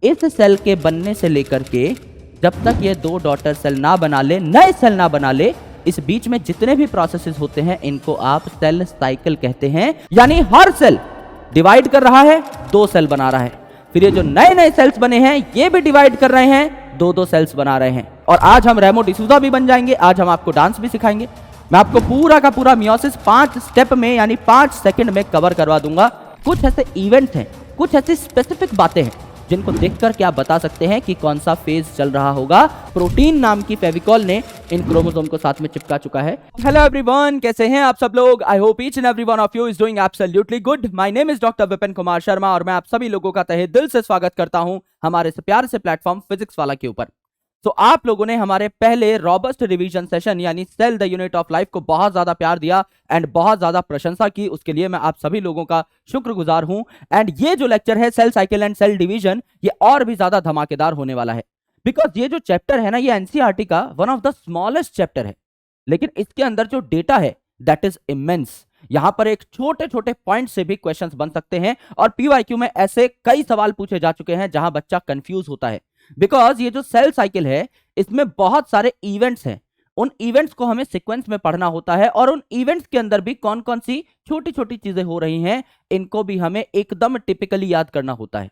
इस सेल के बनने से लेकर के जब तक ये दो डॉटर सेल ना बना ले, नए सेल ना बना ले, इस बीच में जितने भी प्रोसेसेस होते हैं इनको आप सेल साइकिल कहते हैं। यानी हर सेल डिवाइड कर रहा है, दो सेल बना रहा है, फिर ये जो नए नए सेल्स बने हैं ये भी डिवाइड कर रहे हैं, दो दो सेल्स बना रहे हैं। और आज हम रेमो डिसूजा भी बन जाएंगे, आज हम आपको डांस भी सिखाएंगे। मैं आपको पूरा का पूरा मियोसिस 5 स्टेप में यानी 5 सेकंड में कवर करवा दूंगा। कुछ ऐसे इवेंट हैं, कुछ ऐसी स्पेसिफिक बातें हैं जिनको देखकर क्या बता सकते हैं कि कौन सा फेज चल रहा होगा। प्रोटीन नाम की फेविकॉल ने इन क्रोमोसोम को साथ में चिपका चुका है। हेलो एवरीवन, कैसे हैं आप सब लोग? I hope each and every one of you is doing absolutely good. My name is doctor Vipin Kumar Sharma और मैं आप सभी लोगों का तहे दिल से स्वागत करता हूं हमारे इस प्यार से प्लेटफॉर्म फिजिक्स वाला के ऊपर। तो आप लोगों ने हमारे पहले रॉबस्ट रिवीजन सेशन यानी cell the unit of life को बहुत ज्यादा प्यार दिया एंड बहुत ज्यादा प्रशंसा की, उसके लिए मैं आप सभी लोगों का शुक्रगुजार हूं। एंड ये जो लेक्चर है cell cycle and cell division, ये और भी ज्यादा धमाकेदार होने वाला है, बिकॉज ये जो चैप्टर है ना, ये एनसीईआरटी का one of the smallest chapter है, लेकिन इसके अंदर जो डेटा है दैट इज इमेंस। यहां पर एक छोटे छोटे पॉइंट से भी क्वेश्चंस बन सकते हैं और पीवाईक्यू में ऐसे कई सवाल पूछे जा चुके हैं जहां बच्चा कंफ्यूज होता है, बिकॉज ये जो सेल साइकिल है इसमें बहुत सारे इवेंट्स हैं। उन इवेंट्स को हमें सीक्वेंस में पढ़ना होता है और उन इवेंट्स के अंदर भी कौन कौन सी छोटी छोटी चीजें हो रही हैं इनको भी हमें एकदम टिपिकली याद करना होता है।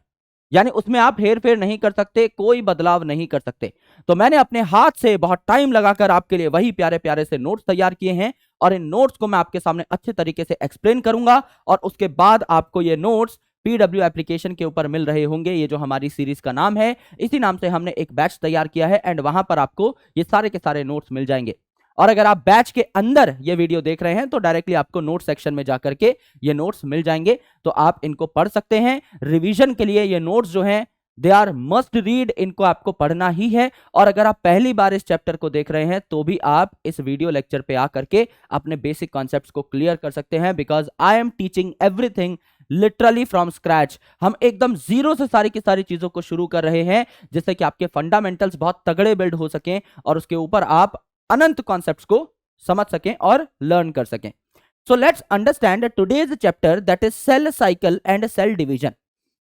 यानी उसमें आप हेर फेर नहीं कर सकते, कोई बदलाव नहीं कर सकते। तो मैंने अपने हाथ से बहुत टाइम लगाकर आपके लिए वही प्यारे प्यारे से नोट्स तैयार किए हैं और इन नोट्स को मैं आपके सामने अच्छे तरीके से एक्सप्लेन करूंगा और उसके बाद आपको ये नोट्स पीडब्ल्यू एप्लीकेशन के ऊपर मिल रहे होंगे। ये जो हमारी सीरीज का नाम है, इसी नाम से हमने एक बैच तैयार किया है एंड वहां पर आपको ये सारे के सारे नोट्स मिल जाएंगे। और अगर आप बैच के अंदर ये वीडियो देख रहे हैं तो डायरेक्टली आपको नोट सेक्शन में जाकर के ये नोट्स मिल जाएंगे, तो आप इनको पढ़ सकते हैं। रिवीजन के लिए ये नोट्स जो हैं दे आर मस्ट रीड, इनको आपको पढ़ना ही है। और अगर आप पहली बार इस चैप्टर को देख रहे हैं तो भी आप इस वीडियो लेक्चर पे आकर के अपने बेसिक कॉन्सेप्ट्स को क्लियर कर सकते हैं, because I am teaching everything literally from scratch. हम एकदम जीरो से सारी की सारी चीजों को शुरू कर रहे हैं जिससे कि आपके फंडामेंटल्स बहुत तगड़े बिल्ड हो सकें और उसके ऊपर आप अनंत कॉन्सेप्ट्स को समझ सकें और लर्न कर सकें। So let's understand today's chapter that is cell cycle and cell division.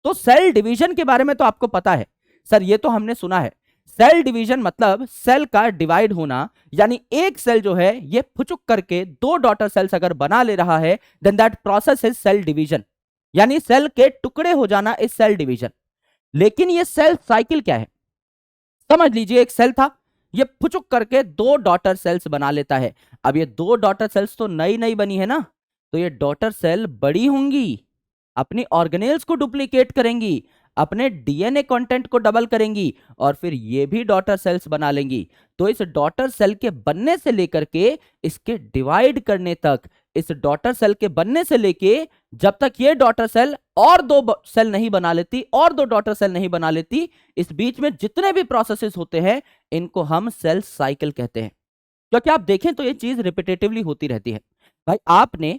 तो सेल डिवीजन के बारे में तो आपको पता है सर, ये तो हमने सुना है। सेल डिवीजन मतलब सेल का डिवाइड होना, यानी एक सेल जो है ये फुचुक करके दो डॉटर सेल्स अगर बना ले रहा है then that process is cell division, यानी सेल के टुकड़े हो जाना इज सेल डिवीजन। लेकिन ये सेल साइकिल क्या है? समझ लीजिए एक सेल था, ये फुचुक करके दो डॉटर सेल्स बना लेता है। अब ये दो डॉटर सेल्स तो नई नई बनी है ना, तो ये डॉटर सेल बड़ी होंगी, अपनी ऑर्गेनेल्स को डुप्लीकेट करेंगी, अपने डीएनए कंटेंट को डबल करेंगी और फिर ये भी डॉटर सेल्स बना लेंगी। तो इस डॉटर सेल के बनने से लेकर के इसके डिवाइड करने तक, इस डॉटर सेल के बनने से लेके जब तक ये डॉटर सेल और दो सेल नहीं बना लेती और दो डॉटर सेल नहीं बना लेती, इस बीच में जितने भी प्रोसेसेस होते हैं इनको हम सेल साइकिल कहते हैं। क्योंकि आप देखें तो ये चीज रिपीटेटिवली होती रहती है। भाई आपने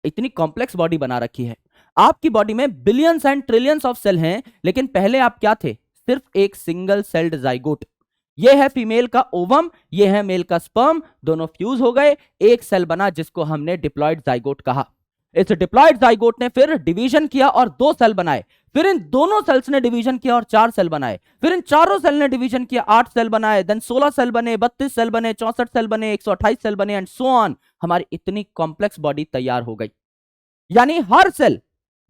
इतनी कॉम्प्लेक्स बॉडी बना रखी है, आपकी बॉडी में billions and trillions of cell हैं, लेकिन पहले आप क्या थे? सिर्फ एक सिंगल सेल्ड जाइगोट। ये है फीमेल का ओवम, ये है मेल का स्पर्म, दोनों फ्यूज हो गए, एक सेल बना जिसको हमने डिप्लॉयड जाइगोट कहा। इस डिप्लॉयड जाइगोट ने फिर डिवीजन किया और दो सेल बनाए, फिर इन दोनों सेल्स ने डिवीजन किया और 4 सेल बनाए, फिर इन चारों सेल ने डिवीजन किया, 8 सेल बनाए, देन 16 सेल बने, 32 सेल बने, 64 सेल बने, 128 सेल बने एंड सो ऑन। हमारी इतनी कॉम्प्लेक्स बॉडी तैयार हो गई। यानी हर सेल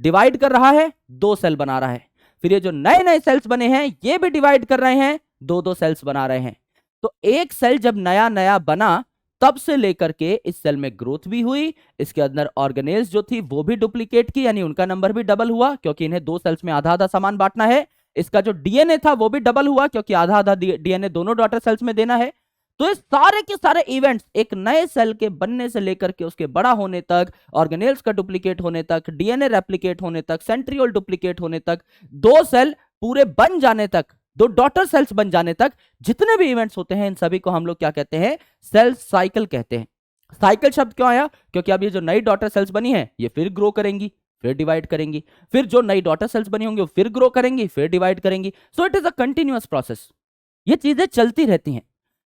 डिवाइड कर रहा है, दो सेल बना रहा है, फिर ये जो नए नए सेल्स बने हैं ये भी डिवाइड कर रहे हैं, दो दो सेल्स बना रहे हैं। तो एक सेल जब नया नया बना तब से लेकर के इस सेल में ग्रोथ भी हुई, इसके अंदर ऑर्गेनेल्स जो थी वो भी डुप्लीकेट की, यानी उनका नंबर भी डबल हुआ क्योंकि इन्हें दो सेल्स में आधा आधा सामान बांटना है। इसका जो डीएनए था वो भी डबल हुआ क्योंकि आधा आधा डीएनए दोनों डॉटर सेल्स में देना है। तो इस सारे के सारे इवेंट्स एक नए सेल के बनने से लेकर के उसके बड़ा होने तक, ऑर्गेनेल्स का डुप्लीकेट होने तक, डीएनए रेप्लिकेट होने तक, सेंट्रियोल डुप्लीकेट होने तक, दो सेल पूरे बन जाने तक, दो डॉटर सेल्स बन जाने तक, जितने भी इवेंट्स होते हैं इन सभी को हम लोग क्या कहते हैं? सेल साइकिल कहते हैं। साइकिल शब्द क्यों आया? क्योंकि अब ये जो नई डॉटर सेल्स बनी है ये फिर ग्रो करेंगी, फिर डिवाइड करेंगी, फिर जो नई डॉटर सेल्स बनी होंगी वो फिर ग्रो करेंगी, फिर डिवाइड करेंगी। सो it is a continuous process. ये चीजें चलती रहती हैं।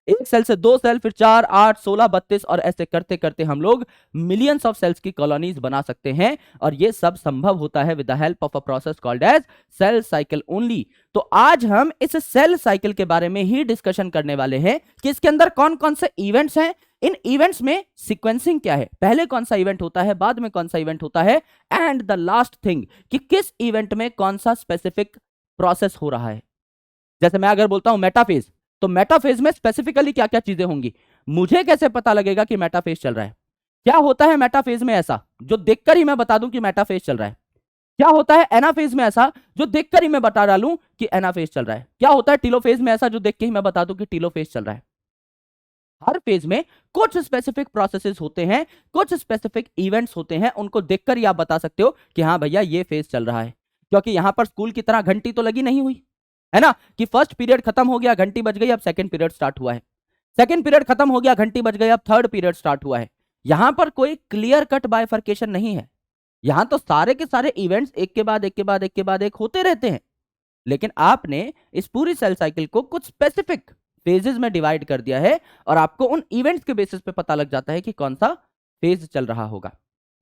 एक सेल से दो सेल, फिर 4, 8, 16, 32 और ऐसे करते करते हम लोग मिलियंस ऑफ सेल्स की कॉलोनीज बना सकते हैं। और ये सब संभव होता है with the help of a process called as cell cycle only. तो आज हम इस सेल साइकिल के बारे में ही डिस्कशन करने वाले हैं कि इसके अंदर कौन कौन से इवेंट्स हैं, इन इवेंट्स में सीक्वेंसिंग क्या है, पहले कौन सा इवेंट होता है, बाद में कौन सा इवेंट होता है, एंड द लास्ट थिंग कि किस इवेंट में कौन सा स्पेसिफिक प्रोसेस हो रहा है। जैसे मैं अगर बोलता हूं मेटाफेज, तो मेटाफेज में स्पेसिफिकली क्या क्या चीजें होंगी, मुझे कैसे पता लगेगा कि मेटाफेज चल रहा है। क्या होता है मेटाफेज में ऐसा जो देखकर ही मैं बता दूं कि मेटाफेज चल रहा है। क्या होता है एनाफेज में ऐसा जो देखकर ही मैं बता डालूं कि एनाफेज चल रहा है। क्या होता है टीलोफेज में ऐसा जो देख के ही मैं बता दूं कि टीलोफेज चल रहा है। हर फेज में कुछ स्पेसिफिक प्रोसेसेस होते हैं, कुछ स्पेसिफिक इवेंट्स होते हैं, उनको देखकर ही आप बता सकते हो कि हाँ भैया ये फेज चल रहा है। क्योंकि यहां पर स्कूल की तरह घंटी तो लगी नहीं हुई है ना, कि फर्स्ट पीरियड खत्म हो गया, घंटी बज गई, अब सेकंड पीरियड स्टार्ट हुआ है, सेकंड पीरियड खत्म हो गया, घंटी बज गई, अब थर्ड पीरियड स्टार्ट हुआ है। यहां पर कोई क्लियर कट बाइफर्केशन नहीं है। यहां तो सारे के सारे इवेंट्स एक के बाद एक के बाद एक के बाद एक होते रहते हैं। लेकिन आपने इस पूरी सेल साइकिल को कुछ स्पेसिफिक फेजेस में डिवाइड कर दिया है और आपको उन इवेंट्स के बेसिस पे पता लग जाता है कि कौन सा फेज चल रहा होगा,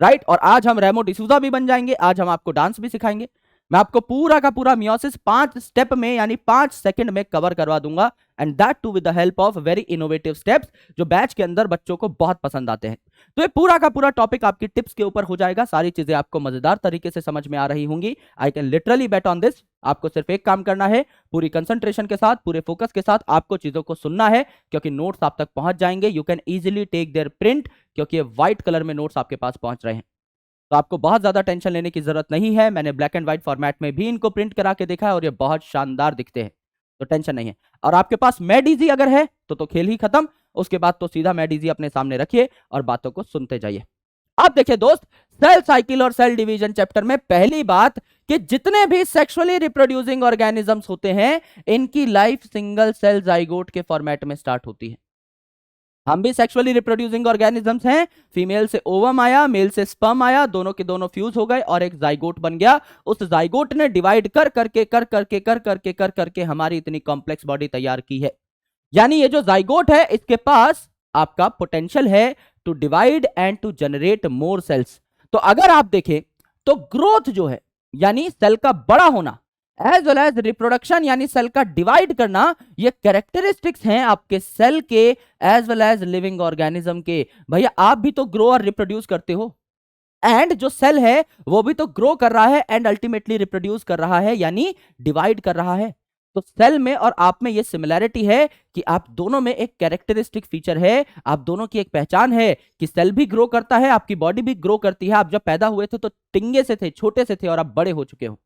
राइट। और आज हम रेमो डिसूजा भी बन जाएंगे, आज हम आपको डांस भी सिखाएंगे। मैं आपको पूरा का पूरा मियोसिस 5 स्टेप में यानी 5 सेकंड में कवर करवा दूंगा, and that too with the help of very innovative steps जो बैच के अंदर बच्चों को बहुत पसंद आते हैं। तो ये पूरा का पूरा टॉपिक आपकी टिप्स के ऊपर हो जाएगा, सारी चीजें आपको मजेदार तरीके से समझ में आ रही होंगी। I can literally bet on this. आपको सिर्फ एक काम करना है, पूरी कंसंट्रेशन के साथ, पूरे फोकस के साथ आपको चीजों को सुनना है, क्योंकि नोट्स आप तक पहुंच जाएंगे। You can easily take their print, क्योंकि ये व्हाइट कलर में नोट्स आपके पास पहुंच रहे हैं। तो आपको बहुत ज्यादा टेंशन लेने की जरूरत नहीं है। मैंने ब्लैक एंड व्हाइट फॉर्मेट में भी इनको प्रिंट करा के देखा है और ये बहुत शानदार दिखते हैं, तो टेंशन नहीं है। और आपके पास मैडीजी अगर है तो खेल ही खत्म। उसके बाद तो सीधा मैडीजी अपने सामने रखिए और बातों को सुनते जाइए। अब देखिए दोस्त, सेल साइकिल और सेल डिवीजन चैप्टर में पहली बात कि जितने भी सेक्सुअली रिप्रोड्यूसिंग ऑर्गेनिजम्स होते हैं, इनकी लाइफ सिंगल सेल जाइगोट के फॉर्मेट में स्टार्ट होती है। हम भी सेक्सुअली रिप्रोड्यूसिंग ऑर्गेनिजम्स हैं। फीमेल से ओवम आया, मेल से स्पर्म आया, दोनों के दोनों फ्यूज हो गए और एक जाइगोट बन गया। उस जाइगोट ने डिवाइड कर करके हमारी इतनी कॉम्प्लेक्स बॉडी तैयार की है। यानी ये जो जाइगोट है, इसके पास आपका पोटेंशियल है to divide and to generate more cells. तो अगर आप देखें तो ग्रोथ जो है यानी सेल का बड़ा होना, एज वेल एज रिप्रोडक्शन यानी सेल का डिवाइड करना, ये कैरेक्टरिस्टिक्स हैं आपके सेल के as well as living organism के। भैया आप भी तो ग्रो और रिप्रोड्यूस करते हो, एंड जो सेल है वो भी तो ग्रो कर रहा है एंड अल्टीमेटली रिप्रोड्यूस कर रहा है, यानी डिवाइड कर रहा है। तो सेल में और आप में ये सिमिलैरिटी है कि आप दोनों में एक कैरेक्टरिस्टिक फीचर है, आप दोनों की एक पहचान है कि सेल भी ग्रो करता है, आपकी बॉडी भी ग्रो करती है। आप जब पैदा हुए थे तो टिंगे से थे, छोटे से थे, और आप बड़े हो चुके हो।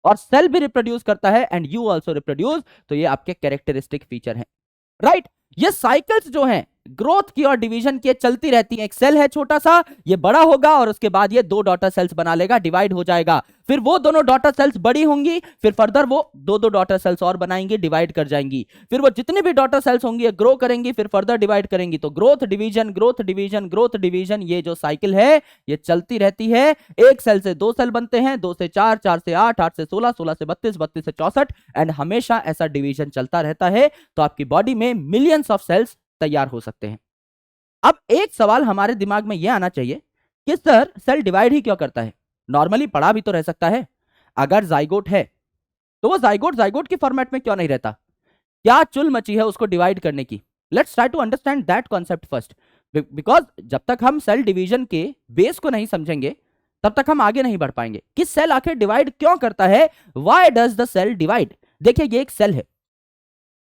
और सेल भी रिप्रोड्यूस करता है एंड यू आल्सो रिप्रोड्यूस। तो ये आपके कैरेक्टरिस्टिक फीचर हैं, राइट। ये साइकिल्स जो हैं ग्रोथ की और डिवीजन की चलती रहती है। एक सेल है छोटा सा, ये बड़ा होगा और उसके बाद ये 2 डॉटर सेल्स बना लेगा, डिवाइड हो जाएगा। फिर वो दोनों डॉटर सेल्स बड़ी होंगी, फिर फर्दर वो 2 डॉटर सेल्स और बनाएंगी, डिवाइड कर जाएंगी। फिर वो जितनी भी डॉटर सेल्स होंगी ग्रो करेंगी, फिर फर्दर डिवाइड करेंगी। तो growth division, growth division, growth division, ये जो साइकिल है ये चलती रहती है। एक सेल से 2 सेल बनते हैं, 2 से 4, 4 से 8, 8 से 16, 16 से 32, 32 से 64, एंड हमेशा ऐसा डिवीजन चलता रहता है। तो आपकी बॉडी में मिलियंस ऑफ सेल्स तैयार हो सकते हैं। अब एक सवाल हमारे दिमाग में यह आना चाहिए कि सर सेल डिवाइड ही क्यों करता है, नॉर्मली पड़ा भी तो रह सकता है। अगर जाइगोट है तो वो जाइगोट के फॉर्मेट में क्यों नहीं रहता, क्या चुल मची है उसको डिवाइड करने की। Let's try to understand that concept first, because जब तक हम सेल डिवीजन के बेस को नहीं समझेंगे तब तक हम आगे नहीं बढ़ पाएंगे कि सेल आखिर डिवाइड क्यों करता है। Why does the cell divide. देखिए ये एक सेल है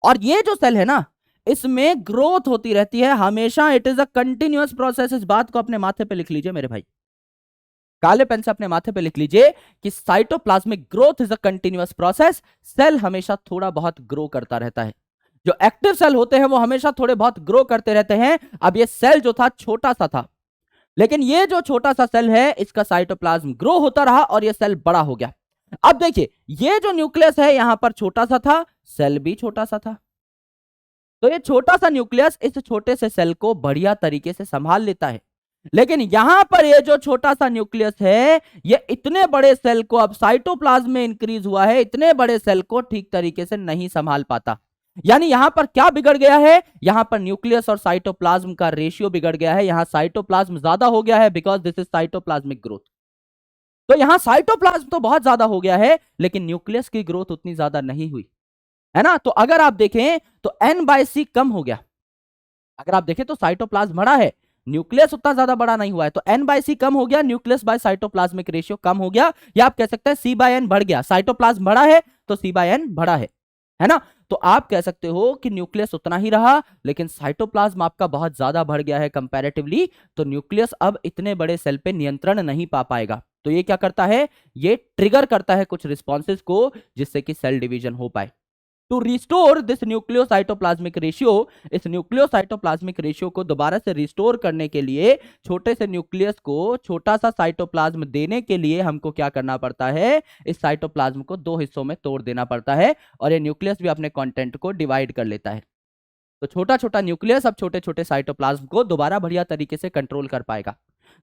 और ये जो सेल है ना, इसमें ग्रोथ होती रहती है हमेशा। It is a continuous process. इस बात को अपने माथे पे लिख लीजिए मेरे भाई, काले पेन से अपने माथे पे लिख लीजिए कि cytoplasmic growth is a continuous process. Cell हमेशा थोड़ा बहुत ग्रो करता रहता है। जो एक्टिव सेल होते हैं वो हमेशा थोड़े बहुत ग्रो करते रहते हैं। अब ये सेल जो था छोटा सा था, लेकिन ये जो छोटा सा सेल है इसका साइटोप्लाज्म ग्रो होता रहा और ये सेल बड़ा हो गया। अब देखिए ये जो न्यूक्लियस है यहां पर छोटा सा था, सेल भी छोटा सा था। तो ये छोटा सा न्यूक्लियस इस छोटे से सेल को बढ़िया तरीके से संभाल लेता है। लेकिन यहां पर ये जो छोटा सा न्यूक्लियस है ये इतने बड़े सेल को, अब साइटोप्लाज्म में इंक्रीज हुआ है, इतने बड़े सेल को ठीक तरीके से नहीं संभाल पाता। यानी यहां पर क्या बिगड़ गया है, यहां पर न्यूक्लियस और साइटोप्लाज्म का रेशियो बिगड़ गया है, यहां साइटोप्लाज्म ज्यादा हो गया है because this is cytoplasmic growth. तो यहां साइटोप्लाज्म तो बहुत ज्यादा हो गया है लेकिन न्यूक्लियस की ग्रोथ उतनी ज्यादा नहीं हुई है ना। तो अगर आप देखें तो n/c कम हो गया, अगर आप देखें तो साइटोप्लाज्म बड़ा है, न्यूक्लियस उतना ज्यादा बड़ा नहीं हुआ है, तो n/c कम हो गया, न्यूक्लियस बाय साइटोप्लाज्मिक रेशियो कम हो गया, या आप कह सकते हैं c/n बढ़ गया, साइटोप्लाज्म बड़ा है तो c/n बड़ा है ना। तो आप कह सकते हो कि न्यूक्लियस उतना ही रहा लेकिन साइटोप्लाज्म आपका बहुत ज्यादा बढ़ गया है कंपैरेटिवली, तो न्यूक्लियस अब इतने बड़े सेल पे नियंत्रण नहीं पा पाएगा। तो ये क्या करता है, ये ट्रिगर करता है कुछ रिस्पॉन्सेज को जिससे कि सेल डिवीजन हो पाए। To restore this nucleocytoplasmic ratio, इस न्यूक्लियोसाइटोप्लाज्मिक रेशियो को दोबारा से रिस्टोर करने के लिए, छोटे से न्यूक्लियस को छोटा सा साइटोप्लाज्म देने के लिए हमको क्या करना पड़ता है, इस साइटोप्लाज्म को दो हिस्सों में तोड़ देना पड़ता है और ये न्यूक्लियस भी अपने कंटेंट को डिवाइड कर लेता है। तो छोटा छोटा न्यूक्लियस अब छोटे छोटे साइटोप्लाज्म को दोबारा बढ़िया तरीके से कंट्रोल कर पाएगा।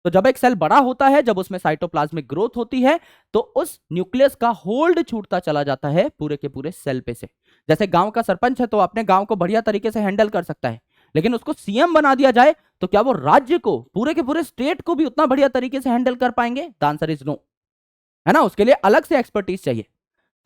तो जब एक सेल बड़ा होता है, जब उसमें साइटोप्लाज्मिक ग्रोथ होती है, तो उस न्यूक्लियस का होल्ड छूटता चला जाता है पूरे के पूरे सेल पे से। जैसे गांव का सरपंच है तो अपने गांव को बढ़िया तरीके से हैंडल कर सकता है, लेकिन उसको सीएम बना दिया जाए तो क्या वो राज्य को, पूरे के पूरे स्टेट को भी उतना बढ़िया तरीके से हैंडल कर पाएंगे? द आंसर इज नो, है ना। उसके लिए अलग से एक्सपर्टीज चाहिए।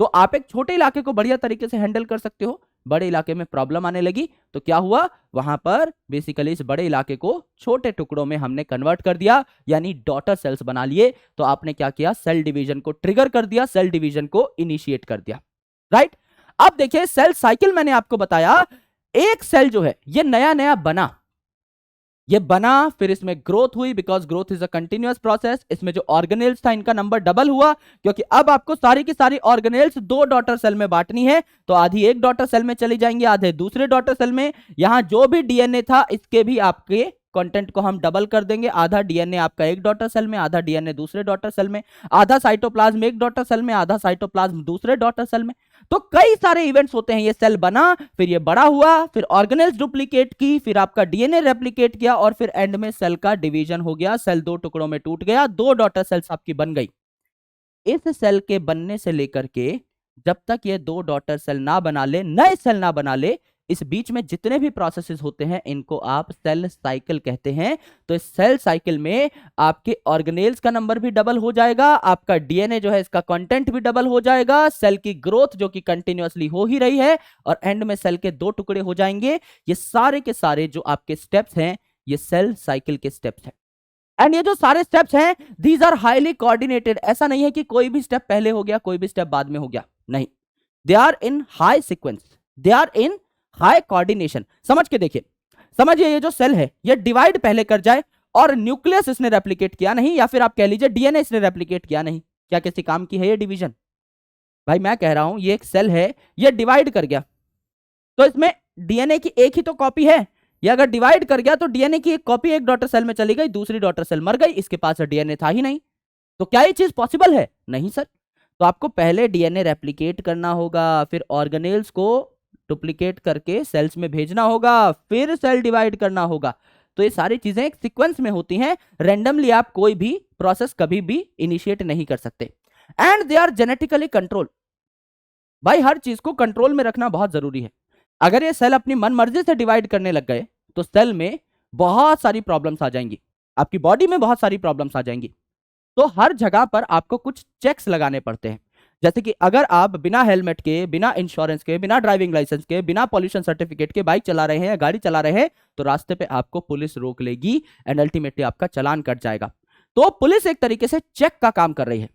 तो आप एक छोटे इलाके को बढ़िया तरीके से हैंडल कर सकते हो, बड़े इलाके में प्रॉब्लम आने लगी तो क्या हुआ, वहां पर बेसिकली इस बड़े इलाके को छोटे टुकड़ों में हमने कन्वर्ट कर दिया, यानी डॉटर सेल्स बना लिए। तो आपने क्या किया, सेल डिवीजन को ट्रिगर कर दिया, सेल डिवीजन को इनिशिएट कर दिया, राइट। अब देखिए सेल साइकिल मैंने आपको बताया, एक सेल जो है ये नया नया बना, ये बना, फिर इसमें ग्रोथ हुई, because growth is a continuous process. इसमें जो ऑर्गेनेल्स था इनका नंबर डबल हुआ, क्योंकि अब आपको सारी की सारी ऑर्गेनेल्स दो डॉटर सेल में बांटनी है, तो आधी एक डॉटर सेल में चली जाएंगी, आधे दूसरे डॉटर सेल में। यहां जो भी डीएनए था इसके भी आपके कंटेंट को हम डबल कर देंगे, आधा डीएनए आपका एक डॉटर सेल में, आधा डीएनए दूसरे डॉटर सेल में, आधा साइटोप्लाज्म एक डॉटर सेल में, आधा साइटोप्लाज्म दूसरे डॉटर सेल में। तो कई सारे इवेंट्स होते हैं, ये सेल बना, फिर ये बड़ा हुआ, फिर ऑर्गेनेल्स डुप्लीकेट की, फिर आपका डीएनए रेप्लिकेट किया और फिर एंड में सेल का डिवीजन हो गया, सेल दो टुकड़ों में टूट गया, दो डॉटर सेल्स आपकी बन गई। इस सेल के बनने से लेकर के जब तक ये दो डॉटर सेल ना बना ले, नए सेल ना बना ले, इस बीच में जितने भी प्रोसेसेस होते हैं इनको आप सेल साइकिल कहते हैं। तो इस सेल साइकिल में आपके ऑर्गेनेल्स का नंबर भी डबल हो जाएगा, आपका डीएनए जो है इसका कंटेंट भी डबल हो जाएगा, सेल की ग्रोथ जो कि कंटिन्यूअसली हो ही रही है, और एंड में सेल के दो टुकड़े हो जाएंगे। ये सारे के सारे जो आपके स्टेप्स हैं ये सेल साइकिल के स्टेप्स हैं। एंड ये जो सारे स्टेप्स हैं दीज आर हाईली कोऑर्डिनेटेड, ऐसा नहीं है कि कोई भी स्टेप पहले हो गया कोई भी स्टेप बाद में हो गया, नहीं, they are in high sequence, they are in high coordination. समझ के देखिए, समझिए ये जो सेल है ये डिवाइड पहले कर जाए और न्यूक्लियस इसने रेप्लिकेट किया नहीं, या फिर आप कह लीजिए डीएनए इसने रेप्लिकेट किया नहीं, क्या किसी काम की है ये डिवीजन? भाई मैं कह रहा हूं ये एक सेल है, ये डिवाइड कर गया तो इसमें डीएनए की एक ही तो कॉपी है, ये अगर डिवाइड कर गया तो डीएनए की एक कॉपी एक डॉटर सेल में चली गई, दूसरी डॉटर सेल मर गई, इसके पास डीएनए था ही नहीं। तो क्या ये चीज पॉसिबल है? नहीं सर। तो आपको पहले डीएनए रेप्लिकेट करना होगा, फिर ऑर्गेनेल्स को डुप्लीकेट करके सेल्स में भेजना होगा, फिर सेल डिवाइड करना होगा। तो ये सारी चीजें एक सीक्वेंस में होती हैं, रैंडमली आप कोई भी प्रोसेस कभी भी इनिशिएट नहीं कर सकते। And they are genetically control. भाई हर चीज को कंट्रोल में रखना बहुत जरूरी है। अगर ये सेल अपनी मन मर्जी से डिवाइड करने लग गए तो सेल में बहुत सारी प्रॉब्लम्स आ जाएंगी, आपकी बॉडी में बहुत सारी प्रॉब्लम्स आ जाएंगी। तो हर जगह पर आपको कुछ चेक्स लगाने पड़ते हैं, जैसे कि अगर आप बिना हेलमेट के, बिना इंश्योरेंस के, बिना ड्राइविंग लाइसेंस के, बिना पॉल्यूशन सर्टिफिकेट के बाइक चला रहे हैं या गाड़ी चला रहे हैं तो रास्ते पे आपको पुलिस रोक लेगी एंड अल्टीमेटली आपका चालान कट जाएगा। तो पुलिस एक तरीके से चेक का काम कर रही है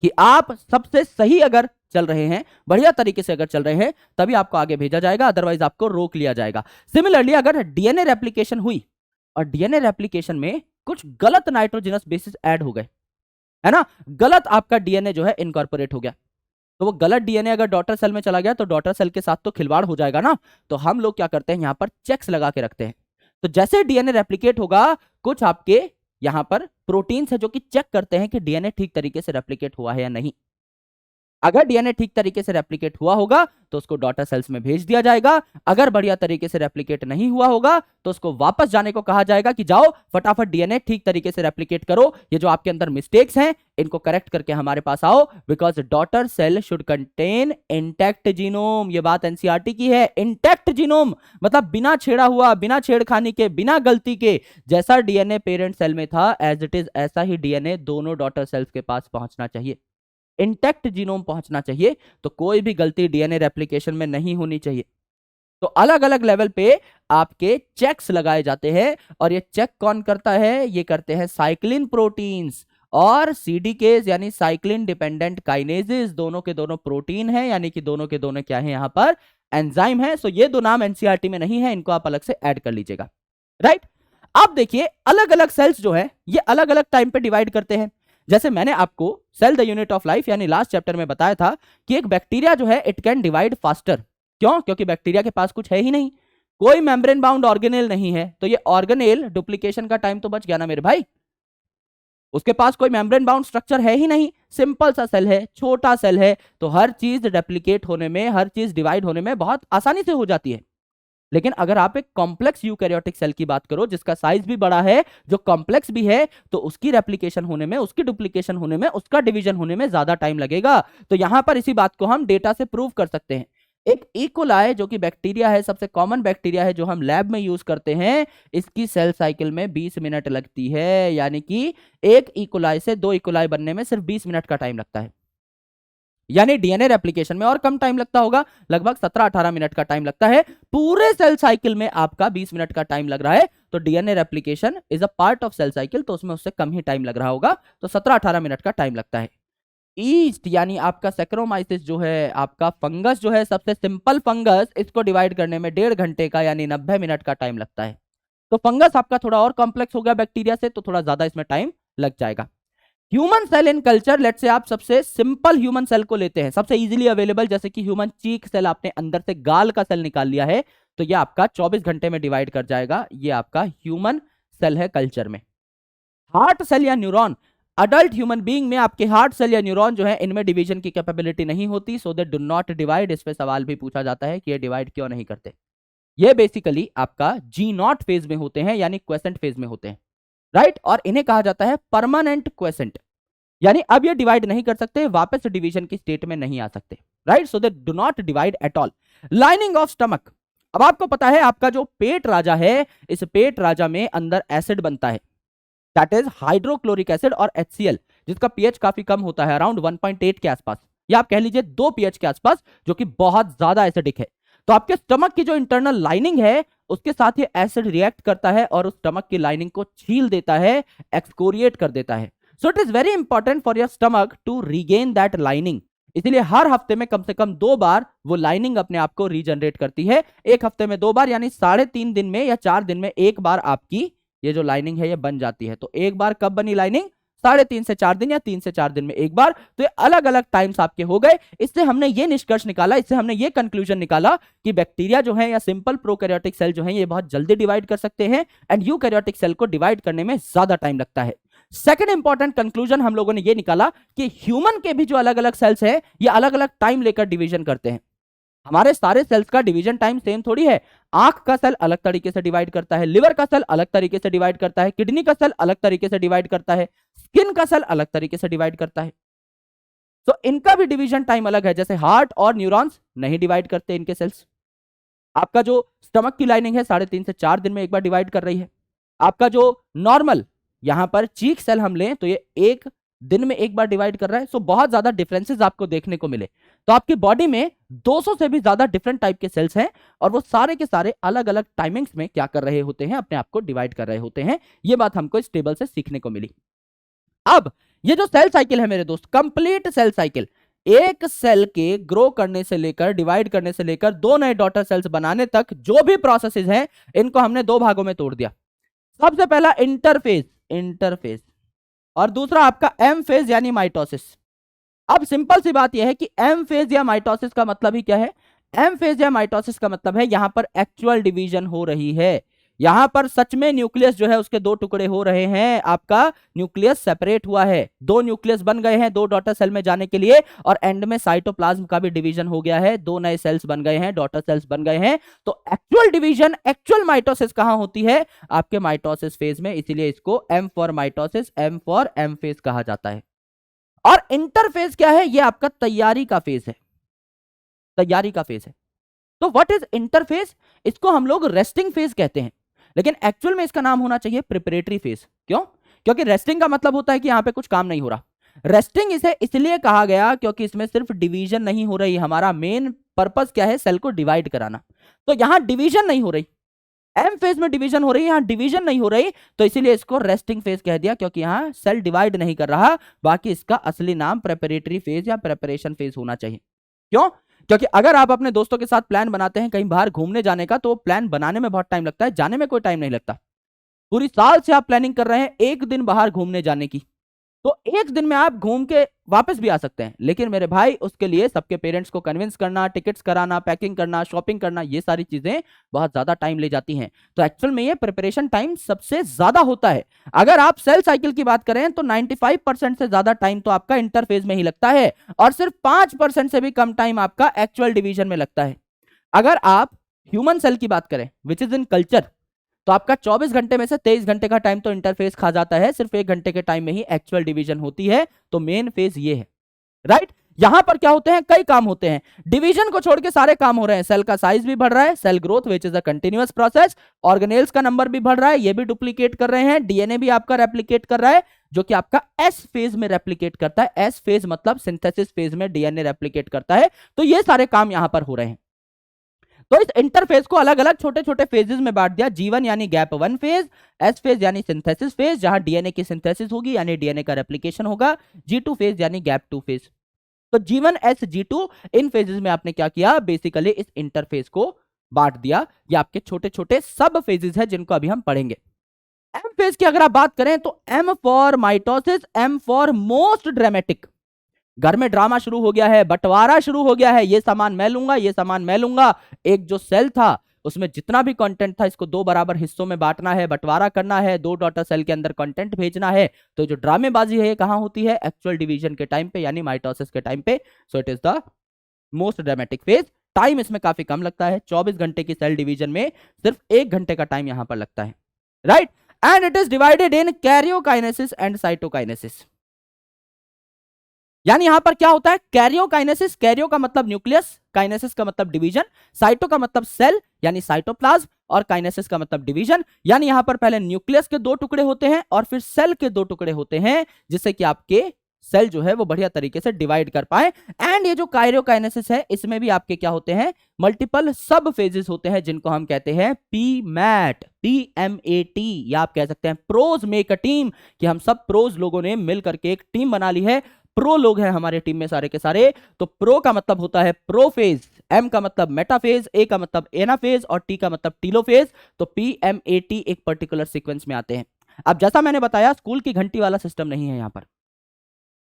कि आप सबसे सही अगर चल रहे हैं, बढ़िया तरीके से अगर चल रहे हैं, तभी आपको आगे भेजा जाएगा, अदरवाइज आपको रोक लिया जाएगा। सिमिलरली अगर डीएनए रेप्लिकेशन हुई और डीएनए रेप्लिकेशन में कुछ गलत नाइट्रोजनस बेसिस ऐड हो गए, है ना, गलत आपका डीएनए जो है इनकॉर्पोरेट हो गया, तो वो गलत डीएनए अगर डॉटर सेल में चला गया तो डॉटर सेल के साथ तो खिलवाड़ हो जाएगा ना। तो हम लोग क्या करते हैं, यहां पर चेक्स लगा के रखते हैं। तो जैसे डीएनए रेप्लिकेट होगा, कुछ आपके यहां पर प्रोटीन्स है जो कि चेक करते हैं कि डीएनए ठीक तरीके से रेप्लिकेट हुआ है या नहीं। अगर डीएनए ठीक तरीके से रेप्लिकेट हुआ होगा तो उसको डॉटर सेल्स में भेज दिया जाएगा, अगर बढ़िया तरीके से रेप्लिकेट नहीं हुआ होगा तो उसको वापस जाने को कहा जाएगा कि जाओ फटाफट डीएनए ठीक तरीके से रेप्लिकेट करो, ये जो आपके अंदर मिस्टेक्स हैं इनको करेक्ट करके हमारे पास आओ, because daughter cell should contain intact genome. ये बात एनसीईआरटी की है। इंटैक्ट जीनोम मतलब बिना छेड़ा हुआ, बिना छेड़खानी के, बिना गलती के, जैसा डीएनए पेरेंट सेल में था एज इट इज ऐसा ही डीएनए दोनों डॉटर सेल्स के पास पहुंचना चाहिए, इंटैक्ट जीनोम पहुंचना चाहिए, तो कोई भी गलती डीएनए रेप्लिकेशन में नहीं होनी चाहिए। तो अलग अलग लेवल पे आपके चेक्स लगाए जाते हैं, और ये चेक कौन करता है? ये करते हैं साइक्लिन प्रोटीन्स और सीडीकेज यानी साइक्लिन डिपेंडेंट काइनेजेस, दोनों के दोनों प्रोटीन है, यानी कि दोनों के दोनों क्या है? यहां पर एंजाइम है। सो ये दो नाम एनसीईआरटी में नहीं है, इनको आप अलग से ऐड कर लीजिएगा, राइट। अब देखिए अलग अलग सेल्स जो है ये अलग अलग टाइम पे डिवाइड करते हैं। जैसे मैंने आपको cell the unit of life यानी लास्ट चैप्टर में बताया था कि एक बैक्टीरिया जो है इट कैन डिवाइड फास्टर। क्यों? क्योंकि बैक्टीरिया के पास कुछ है ही नहीं, कोई मेम्ब्रेन बाउंड ऑर्गेनेल नहीं है, तो ये ऑर्गेनेल डुप्लीकेशन का टाइम तो बच गया ना मेरे भाई। उसके पास कोई मेम्ब्रेन बाउंड स्ट्रक्चर है ही नहीं, सिंपल सा सेल है, छोटा सेल है, तो हर चीज रेप्लिकेट होने में, हर चीज डिवाइड होने में बहुत आसानी से हो जाती है। लेकिन अगर आप एक कॉम्प्लेक्स यूकैरियोटिक सेल की बात करो जिसका साइज भी बड़ा है, जो कॉम्प्लेक्स भी है, तो उसकी रेप्लिकेशन होने में, उसकी डुप्लीकेशन होने में, उसका डिवीजन होने में ज्यादा टाइम लगेगा। तो यहां पर इसी बात को हम डेटा से प्रूव कर सकते हैं। एक इकोलाई जो कि बैक्टीरिया है, सबसे कॉमन बैक्टीरिया है जो हम लैब में यूज करते हैं, इसकी सेल साइकिल में 20 मिनट लगती है, यानी कि एक इकोलाई से 2 इकोलाई बनने में सिर्फ 20 मिनट का टाइम लगता है। यानी डीएनए रेप्लिकेशन में और कम टाइम लगता होगा, लगभग 17-18 मिनट का टाइम लगता है। पूरे सेल साइकिल में आपका 20 मिनट का टाइम लग रहा है, तो DNA replication is a part of cell cycle, तो उसमें उससे कम ही टाइम लग रहा होगा, तो 17-18 मिनट का टाइम लगता है। ईस्ट यानी आपका सैक्रोमाइसिस जो है, आपका फंगस जो है, सबसे सिंपल फंगस, इसको डिवाइड करने में 1.5 घंटे का यानी 90 मिनट का टाइम लगता है। तो फंगस आपका थोड़ा और कॉम्प्लेक्स हो गया बैक्टीरिया से, तो थोड़ा ज्यादा इसमें टाइम लग जाएगा। ह्यूमन सेल इन कल्चर, लेट से आप सबसे सिंपल ह्यूमन सेल को लेते हैं, सबसे इजीली अवेलेबल, जैसे कि ह्यूमन चीक सेल, आपने अंदर से गाल का सेल निकाल लिया है, तो ये आपका 24 घंटे में डिवाइड कर जाएगा, ये आपका ह्यूमन सेल है कल्चर में। हार्ट सेल या न्यूरॉन, अडल्ट ह्यूमन बीइंग में आपके हार्ट सेल या न्यूरॉन जो है इनमें डिवीजन की कैपेबिलिटी नहीं होती, सो दे डू नॉट डिवाइड। इस पे सवाल भी पूछा जाता है कि ये डिवाइड क्यों नहीं करते। ये बेसिकली आपका जी नॉट फेज में होते हैं, यानी क्वेसेंट फेज में होते हैं, राइट। और इन्हें कहा जाता है परमानेंट क्वेसेंट, यानी अब ये डिवाइड नहीं कर सकते, वापस डिवीजन की स्टेट में नहीं आ सकते, right. So they do not divide at all. Lining of stomach, अब आपको पता है आपका जो पेट राजा है, इस पेट राजा में अंदर एसिड बनता है, दैट इज हाइड्रोक्लोरिक एसिड और HCl, जिसका पीएच काफी कम होता है, अराउंड 1.8 के आसपास, या आप कह लीजिए 2 पीएच के आसपास, जो कि बहुत ज्यादा एसिडिक है। तो आपके स्टमक की जो इंटरनल लाइनिंग है उसके साथ ये एसिड रिएक्ट करता है और उस स्टमक की लाइनिंग को छील देता है, एक्सकोरिएट कर देता है। So it is very important for your stomach to regain that lining, इसलिए हर हफ्ते में कम से कम 2 बार वो लाइनिंग अपने आप को रीजनरेट करती है। एक हफ्ते में 2 बार यानी 3.5 दिन में या 4 दिन में एक बार आपकी ये जो लाइनिंग है ये बन जाती है। तो एक बार कब बनी लाइनिंग? 3.5 से 4 दिन या 3 से 4 दिन में एक बार। तो ये अलग अलग टाइम्स आपके हो गए। इससे हमने ये निष्कर्ष निकाला, इससे हमने ये कंक्लूजन निकाला कि बैक्टीरिया जो है या सिंपल प्रोकैरियोटिक सेल जो है ये बहुत जल्दी डिवाइड कर सकते हैं, एंड यूकैरियोटिक सेल को डिवाइड करने में ज्यादा टाइम लगता है। सेकंड इंपॉर्टेंट कंक्लूजन हम लोगों ने ये निकाला कि ह्यूमन के भी जो अलग अलग सेल्स हैं ये अलग अलग टाइम लेकर डिवीजन करते हैं। हमारे सारे सेल्स का डिवीजन टाइम सेम थोड़ी है। आंख का सेल अलग तरीके से डिवाइड करता है, लिवर का सेल अलग तरीके से डिवाइड करता है, किडनी का सेल अलग तरीके से डिवाइड करता है, स्किन का सेल अलग तरीके से डिवाइड करता है। तो इनका भी डिवीजन टाइम अलग है। जैसे हार्ट और न्यूरॉन्स नहीं डिवाइड करते इनके सेल्स। आपका जो स्टमक की लाइनिंग है 3.5 से 4 दिन में एक बार डिवाइड कर रही है। आपका जो नॉर्मल यहां पर चीक सेल हम लें तो ये 1 दिन में एक बार डिवाइड कर रहा है। सो बहुत ज्यादा डिफरेंसेस आपको देखने को मिले। तो आपकी बॉडी में 200 से भी ज्यादा डिफरेंट टाइप के सेल्स हैं और वो सारे के सारे अलग अलग टाइमिंग्स में क्या कर रहे होते हैं, अपने आप को डिवाइड कर रहे होते हैं। ये बात हमको इस टेबल से सीखने को मिली। अब ये जो सेल साइकिल है मेरे दोस्त, कंप्लीट सेल साइकिल, एक सेल के ग्रो करने से लेकर, डिवाइड करने से लेकर 2 नए डॉटर सेल्स बनाने तक जो भी प्रोसेसेस हैं इनको हमने 2 भागों में तोड़ दिया। सबसे पहला इंटरफेज और दूसरा आपका एम फेज यानी माइटोसिस। अब सिंपल सी बात यह है कि एम फेज या माइटोसिस का मतलब ही क्या है? एम फेज या माइटोसिस का मतलब है यहां पर एक्चुअल डिवीजन हो रही है, यहां पर सच में न्यूक्लियस जो है उसके दो टुकड़े हो रहे हैं, आपका न्यूक्लियस सेपरेट हुआ है, दो न्यूक्लियस बन गए हैं दो डॉटर सेल में जाने के लिए, और एंड में साइटोप्लाज्म का भी डिवीजन हो गया है, दो नए सेल्स बन गए हैं, डॉटर सेल्स बन गए हैं। तो एक्चुअल डिवीजन, एक्चुअल माइटोसिस कहां होती है? आपके माइटोसिस फेज में, इसीलिए इसको M for mitosis, M for M phase कहा जाता है। और इंटरफेज क्या है? ये आपका तैयारी का फेज है, तैयारी का फेज है। तो व्हाट इज इंटरफेज? इसको हम लोग रेस्टिंग फेज कहते हैं, लेकिन एक्चुअल में इसका नाम होना चाहिए प्रिपरेटरी फेज। क्यों? क्योंकि रेस्टिंग का मतलब होता है कि यहां पे कुछ काम नहीं हो रहा। रेस्टिंग इसे इसलिए कहा गया क्योंकि इसमें सिर्फ डिवीजन नहीं हो रही, हमारा मेन पर्पस क्या है? सेल को डिवाइड कराना। तो यहां डिवीजन नहीं हो रही, एम फेज में डिवीजन हो रही है, यहां डिवीजन नहीं हो रही, तो इसीलिए इसको रेस्टिंग फेज कह दिया, क्योंकि यहां सेल डिवाइड नहीं कर रहा। बाकी इसका असली नाम प्रेपरेटरी फेज या प्रेपरेशन फेज होना चाहिए। क्यों? क्योंकि अगर आप अपने दोस्तों के साथ प्लान बनाते हैं कहीं बाहर घूमने जाने का, तो प्लान बनाने में बहुत टाइम लगता है, जाने में कोई टाइम नहीं लगता। पूरी साल से आप प्लानिंग कर रहे हैं एक दिन बाहर घूमने जाने की, तो एक दिन में आप घूम के वापस भी आ सकते हैं, लेकिन मेरे भाई उसके लिए सबके पेरेंट्स को कन्विंस करना, टिकट्स कराना, पैकिंग करना, शॉपिंग करना, ये सारी चीजें बहुत ज्यादा टाइम ले जाती हैं। तो एक्चुअल में ये प्रिपरेशन टाइम सबसे ज्यादा होता है। अगर आप सेल साइकिल की बात करें तो 95% से ज्यादा टाइम तो आपका इंटरफेज में ही लगता है, और सिर्फ 5% से भी कम टाइम आपका एक्चुअल डिवीजन में लगता है। अगर आप ह्यूमन सेल की बात करें विच इज इन कल्चर, तो आपका 24 घंटे में से 23 घंटे का टाइम तो इंटरफेस खा जाता है, सिर्फ 1 घंटे के टाइम में ही एक्चुअल डिवीजन होती है। तो मेन फेज ये है, राइट? यहां पर क्या होते हैं? कई काम होते हैं, डिवीजन को छोड़ के सारे काम हो रहे हैं। सेल का साइज भी बढ़ रहा है, cell growth which is a continuous process, organelles का नंबर भी बढ़ रहा है, ये भी डुप्लीकेट कर रहे हैं, डीएनए भी आपका रेप्लिकेट कर रहा है, जो कि आपका एस फेज में रेप्लिकेट करता है। एस फेज मतलब सिंथेसिस फेज में डीएनए रेप्लिकेट करता है। तो ये सारे काम यहां पर हो रहे हैं। तो इस इंटरफेज को अलग अलग छोटे छोटे फेजेस में बांट दिया। G1 यानी गैप 1 फेज, S फेज यानी सिंथेसिस फेज जहां डीएनए की सिंथेसिस होगी यानी डीएनए का रेप्लिकेशन होगा, G2 फेज यानी गैप 2 फेज। तो G1 S G2 in phases में आपने क्या किया? बेसिकली इस इंटरफेज को बांट दिया। ये आपके छोटे छोटे सब फेजेस है जिनको अभी हम पढ़ेंगे। M फेज की अगर आप बात करें तो M for mitosis, M for most dramatic. घर में ड्रामा शुरू हो गया है, बंटवारा शुरू हो गया है, ये सामान मैं लूंगा, ये सामान मैं लूंगा। एक जो सेल था उसमें जितना भी कंटेंट था इसको दो बराबर हिस्सों में बांटना है, बंटवारा करना है, दो डॉटर सेल के अंदर कंटेंट भेजना है। तो जो ड्रामेबाजी है ये कहां होती है? एक्चुअल डिवीजन के टाइम पे यानी माइटोसिस के टाइम पे। सो it is the most dramatic phase. Time इसमें काफी कम लगता है, 24 घंटे की सेल डिवीजन में सिर्फ 1 घंटे का टाइम यहां पर लगता है, right? And it is divided in karyokinesis and cytokinesis. यानी यहां पर क्या होता है? कैरियोकाइनेसिस, कैरियो का मतलब न्यूक्लियस, काइनेसिस का मतलब डिवीजन, साइटो का मतलब सेल यानी साइटोप्लाज्म, और काइनेसिस का मतलब डिवीजन। यानी यहां पर पहले न्यूक्लियस के दो टुकड़े होते हैं और फिर सेल के दो टुकड़े होते हैं, जिससे कि आपके सेल जो है वो बढ़िया तरीके से डिवाइड कर पाए। एंड ये जो कैरियोकाइनेसिस है इसमें भी आपके क्या होते हैं? मल्टीपल सब फेजेस होते हैं, जिनको हम कहते हैं PMAT, PMAT, या आप कह सकते हैं प्रोज मेक अ टीम, कि हम सब प्रोज लोगों ने मिल करके एक टीम बना ली है। प्रो लोग हैं हमारे टीम में सारे के सारे। तो प्रो का मतलब होता है प्रोफेज, एम का मतलब मेटाफेज, ए का मतलब एनाफेज और टी का मतलब टीलोफेज। तो PMAT एक पर्टिकुलर सीक्वेंस में आते हैं। अब जैसा मैंने बताया स्कूल की घंटी वाला सिस्टम नहीं है यहां पर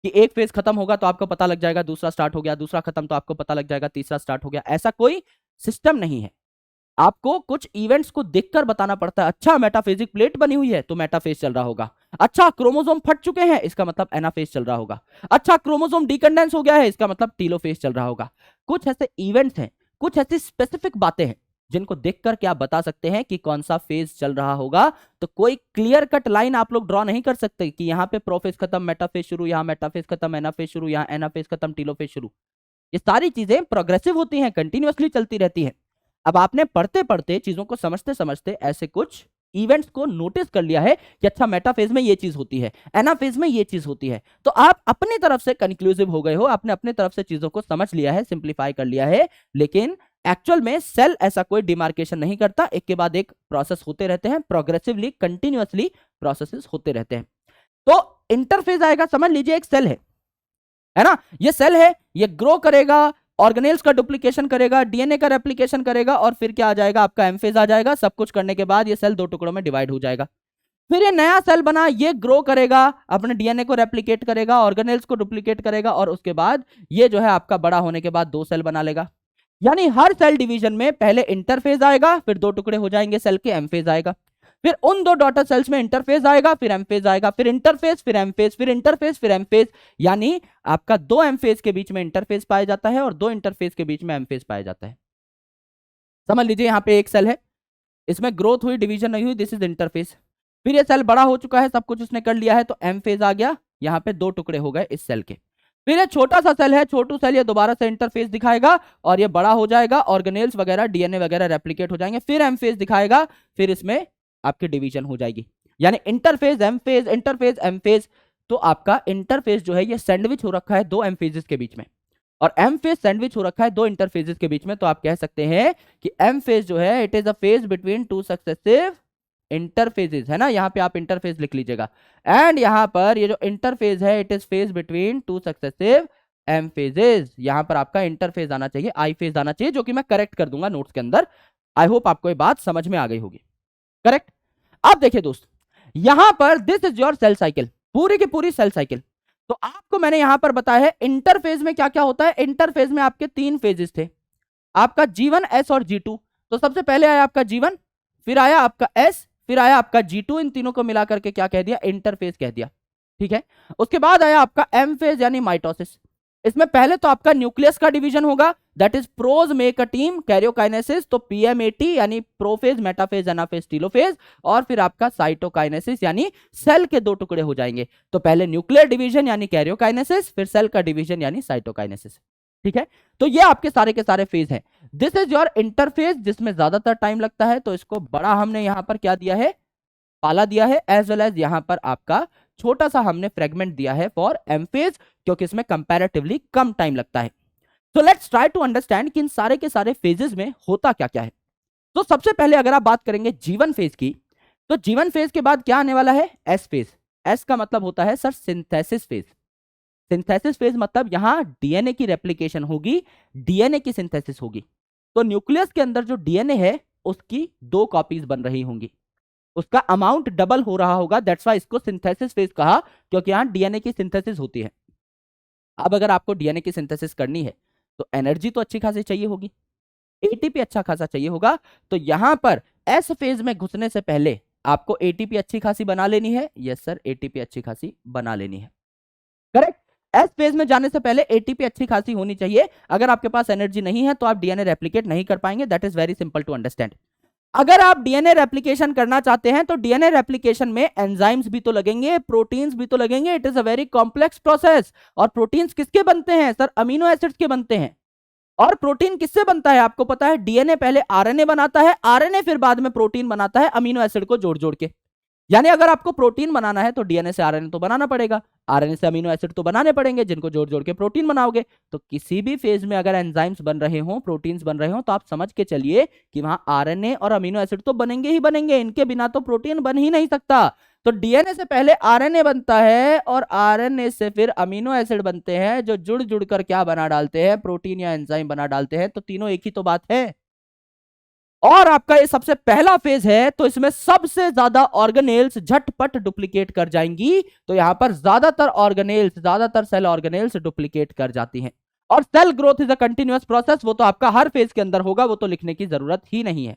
कि एक फेज खत्म होगा तो आपको पता लग जाएगा दूसरा स्टार्ट हो गया, दूसरा खत्म तो आपको पता लग जाएगा तीसरा स्टार्ट हो गया। ऐसा कोई सिस्टम नहीं है। आपको कुछ इवेंट्स को देखकर बताना पड़ता है। अच्छा मेटाफेजिक प्लेट बनी हुई है तो मेटाफेज चल रहा होगा। अच्छा क्रोमोसोम फट चुके हैं इसका मतलब एनाफेज चल रहा होगा। अच्छा क्रोमोसोम डीकंडेंस हो गया है इसका मतलब टीलोफेज चल रहा होगा। कुछ ऐसे इवेंट्स हैं, कुछ ऐसी स्पेसिफिक बातें हैं जिनको देखकर क्या बता सकते हैं कि कौन सा फेज चल रहा होगा। तो कोई क्लियर कट लाइन आप लोग ड्रॉ नहीं कर सकते कि यहाँ पे प्रोफेज खत्म मेटाफेज शुरू, यहाँ मेटाफेज खत्म एनाफेज शुरू, यहाँ एनाफेज खत्म टीलोफेज शुरू। ये सारी चीजें प्रोग्रेसिव होती हैं, कंटिन्यूअसली चलती रहती हैं। अब आपने पढ़ते पढ़ते चीजों को समझते समझते ऐसे कुछ इवेंट्स को नोटिस कर लिया है कि अच्छा मेटाफेज में ये चीज होती है, एनाफेज में ये चीज होती है, तो आप अपनी तरफ से कंक्लूसिव हो गए हो, आपने अपनी तरफ से चीजों को समझ लिया है, सिंप्लीफाई कर लिया है। लेकिन एक्चुअल में सेल ऐसा कोई डिमार्केशन नहीं करता, एक के बाद एक प्रोसेस होते रहते हैं, प्रोग्रेसिवली कंटिन्यूअसली प्रोसेसेस होते रहते हैं। तो इंटरफेज आएगा, समझ लीजिए एक सेल है ना, ये सेल है, ये ग्रो करेगा, ऑर्गेनेल्स का डुप्लीकेशन करेगा, डीएनए का रेप्लिकेशन करेगा, और फिर क्या आ जाएगा? आपका एम फेज आ जाएगा। सब कुछ करने के बाद ये सेल दो टुकड़ों में डिवाइड हो जाएगा। फिर ये नया सेल बना, ये ग्रो करेगा, अपने डीएनए को रेप्लिकेट करेगा, ऑर्गेनेल्स को डुप्लीकेट करेगा, और उसके बाद ये जो है आपका बड़ा होने के बाद दो सेल बना लेगा। यानी हर सेल डिवीजन में पहले इंटरफेज आएगा, फिर दो टुकड़े हो जाएंगे सेल के, एम फेज आएगा, फिर उन दो डॉटर सेल्स में इंटरफेज आएगा, फिर एम फेज आएगा, फिर इंटरफेज, फिर एम फेज, फिर इंटरफेज, फिर एम फेज। यानी आपका दो एम फेज के बीच में इंटरफेज पाया जाता है और दो इंटरफेज के बीच में एम फेज पाया जाता है। समझ लीजिए यहां पे एक सेल है, इसमें ग्रोथ हुई, डिवीजन नहीं हुई, दिस इज इंटरफेज। फिर ये सेल बड़ा हो चुका है, सब कुछ उसने कर लिया है, तो एम फेज आ गया, यहाँ पे दो टुकड़े हो गए इस सेल के। फिर ये छोटा सा सेल है, छोटू सेल, ये दोबारा से इंटरफेस दिखाएगा और ये बड़ा हो जाएगा, ऑर्गेनेल्स वगैरह, डीएनए वगैरह रेप्लिकेट हो जाएंगे, फिर एम फेज दिखाएगा, फिर इसमें आपकी डिवीजन हो जाएगी। यानी interphase M phase, interphase M phase. तो आपका इंटरफेज जो है ये सैंडविच हो रखा है दो एम फेजेस के बीच में, और एम फेज सैंडविच हो रखा है दो इंटरफेजेस के बीच में। तो आप कह सकते हैं कि एम फेज जो है it is a phase between two successive interphases, है ना, यहां पे आप इंटरफेज लिख लीजिएगा। एंड यहां पर ये जो इंटरफेज है it is phase between two successive M phases. यहां पर आपका इंटरफेज आना चाहिए, आई फेज आना चाहिए, जो कि मैं करेक्ट कर दूंगा नोट्स के अंदर। आई होप आपको ये बात समझ में आ गई होगी। करेक्ट। अब देखिए दोस्त, यहां पर this is your cell cycle, पूरी की पूरी सेल साइकिल। तो आपको मैंने यहां पर बताया है इंटरफेज में क्या क्या होता है। इंटरफेज में आपके तीन फेजेस थे, आपका G1, S और G2। तो सबसे पहले आया आपका G1, फिर आया आपका S, फिर आया आपका G2। इन तीनों को मिलाकर के क्या कह दिया, इंटरफेज कह दिया। ठीक है। उसके बाद आया आपका एम फेज यानी माइटोसिस। इसमें पहले तो आपका न्यूक्लियस का डिवीजन होगा, that is pros make a team karyokinesis, तो पीएमएटी यानी प्रोफेज, मेटाफेज, एनाफेज, टीलोफेज। और फिर आपका साइटोकाइनेसिस यानी सेल के दो टुकड़े हो जाएंगे। तो पहले न्यूक्लियर डिवीजन यानी कैरियोकाइनेसिस, फिर सेल का डिवीजन यानी साइटोकाइनेसिस। ठीक है। तो ये आपके सारे के सारे फेज हैं। दिस इज योर इंटरफेज, जिसमें ज्यादातर टाइम लगता है, तो इसको बड़ा हमने यहां पर क्या दिया है, पाला दिया है, एज वेल एज यहां पर आपका छोटा सा हमने फ्रेगमेंट दिया है फॉर एम फेज, क्योंकि इसमें कंपैरेटिवली कम टाइम लगता है। So let's try to understand कि इन सारे के सारे फेजेस में होता क्या क्या है। तो सबसे पहले अगर आप बात करेंगे जीवन फेज की, तो जीवन फेज के बाद क्या आने वाला है, एस फेज। एस का मतलब होता है sir synthesis phase. Synthesis phase मतलब यहां डीएनए की रेप्लिकेशन होगी, डीएनए की सिंथेसिस होगी। तो न्यूक्लियस के अंदर जो डीएनए है उसकी दो कॉपीज बन रही होंगी, उसका अमाउंट डबल हो रहा होगा, दैट्स व्हाई इसको सिंथेसिस फेज कहा, क्योंकि यहां डीएनए की सिंथेसिस होती है। अब अगर आपको डीएनए की सिंथेसिस करनी है तो एनर्जी तो अच्छी खासी चाहिए होगी, एटीपी अच्छा खासा चाहिए होगा। तो यहां पर एस फेज में घुसने से पहले आपको एटीपी अच्छी खासी बना लेनी है। यस सर, एटीपी अच्छी खासी बना लेनी है। करेक्ट। एस फेज में जाने से पहले एटीपी अच्छी खासी होनी चाहिए। अगर आपके पास एनर्जी नहीं है तो आप डीएनए रेप्लिकेट नहीं कर पाएंगे, that is very simple to understand. अगर आप डीएनए रेप्लिकेशन करना चाहते हैं तो डीएनए रेप्लिकेशन में एंजाइम्स भी तो लगेंगे, प्रोटीन्स भी तो लगेंगे, it is a very complex process. और प्रोटीन्स किसके बनते हैं सर, अमीनो एसिड्स के बनते हैं। और प्रोटीन किससे बनता है आपको पता है, डीएनए पहले आरएनए बनाता है, आरएनए फिर बाद में प्रोटीन बनाता है अमीनो एसिड को जोड़ जोड़ के। यानी अगर आपको प्रोटीन बनाना है तो डीएनए से आरएनए तो बनाना पड़ेगा, आरएनए से अमीनो एसिड तो बनाने पड़ेंगे, जिनको जोड़ जोड़ के प्रोटीन बनाओगे। तो किसी भी फेज में अगर एंजाइम्स बन रहे हो, प्रोटीन्स बन रहे हो, तो आप समझ के चलिए कि वहां आरएनए और अमीनो एसिड तो बनेंगे ही बनेंगे, इनके बिना तो प्रोटीन बन ही नहीं सकता। तो डीएनए से पहले आरएनए बनता है और आरएनए से फिर अमीनो एसिड बनते हैं, जो जुड़ जुड़ कर क्या बना डालते हैं, प्रोटीन या एंजाइम बना डालते हैं। तो तीनों एक ही तो बात है। और आपका ये सबसे पहला फेज है, तो इसमें सबसे ज्यादा ऑर्गेनेल्स झटपट डुप्लीकेट कर जाएंगी। तो यहां पर ज्यादातर ऑर्गेनेल्स, ज्यादातर सेल ऑर्गेनेल्स डुप्लीकेट कर जाती हैं। और cell growth is a continuous process, वो तो आपका हर फेज के अंदर होगा, वो तो लिखने की जरूरत ही नहीं है।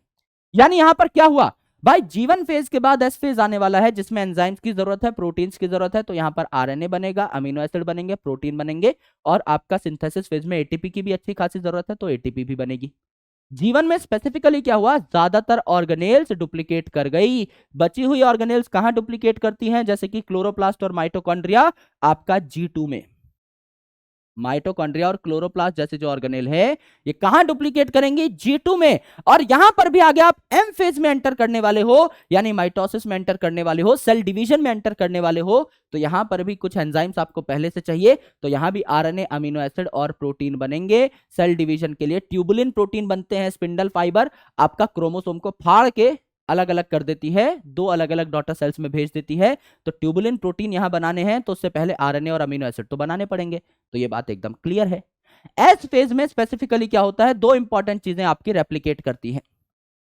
यानी यहां पर क्या हुआ भाई, जीवन फेज के बाद एस फेज आने वाला है, जिसमें एंजाइम्स की जरूरत है, प्रोटीन्स की जरूरत है। तो यहां पर आरएनए बनेगा, अमीनो एसिड बनेंगे, प्रोटीन बनेंगे। और आपका सिंथेसिस फेज में एटीपी की भी अच्छी खासी जरूरत है, तो एटीपी भी बनेगी। जीवन में स्पेसिफिकली क्या हुआ, ज्यादातर ऑर्गेनेल्स डुप्लीकेट कर गई। बची हुई ऑर्गेनेल्स कहां डुप्लीकेट करती हैं, जैसे कि क्लोरोप्लास्ट और माइटोकॉन्ड्रिया आपका G2 में। माइटोकॉन्ड्रिया और क्लोरोप्लास्ट जैसे जो ऑर्गेनेल है ये कहां डुप्लीकेट करेंगी, G2 में। और यहां पर भी आगे आप एम फेज में एंटर करने वाले हो, यानी माइटोसिस में एंटर करने वाले हो, सेल डिवीजन में एंटर करने वाले हो। तो यहां पर भी कुछ एंजाइम्स आपको पहले से चाहिए। तो यहां भी आरएनए, अमीनो एसिड और प्रोटीन बनेंगे। सेल डिवीजन के लिए ट्यूबुलिन प्रोटीन बनते हैं, स्पिंडल फाइबर आपका क्रोमोसोम को फाड़ के अलग अलग कर देती है, दो अलग अलग डॉटर सेल्स में भेज देती है। तो ट्यूबुलिन प्रोटीन यहां बनाने हैं तो उससे पहले आरएनए और अमीनो एसिड तो बनाने पड़ेंगे। तो ये बात एकदम क्लियर है। एस फेज में स्पेसिफिकली क्या होता है, दो इंपॉर्टेंट चीजें आपकी रेप्लिकेट करती हैं।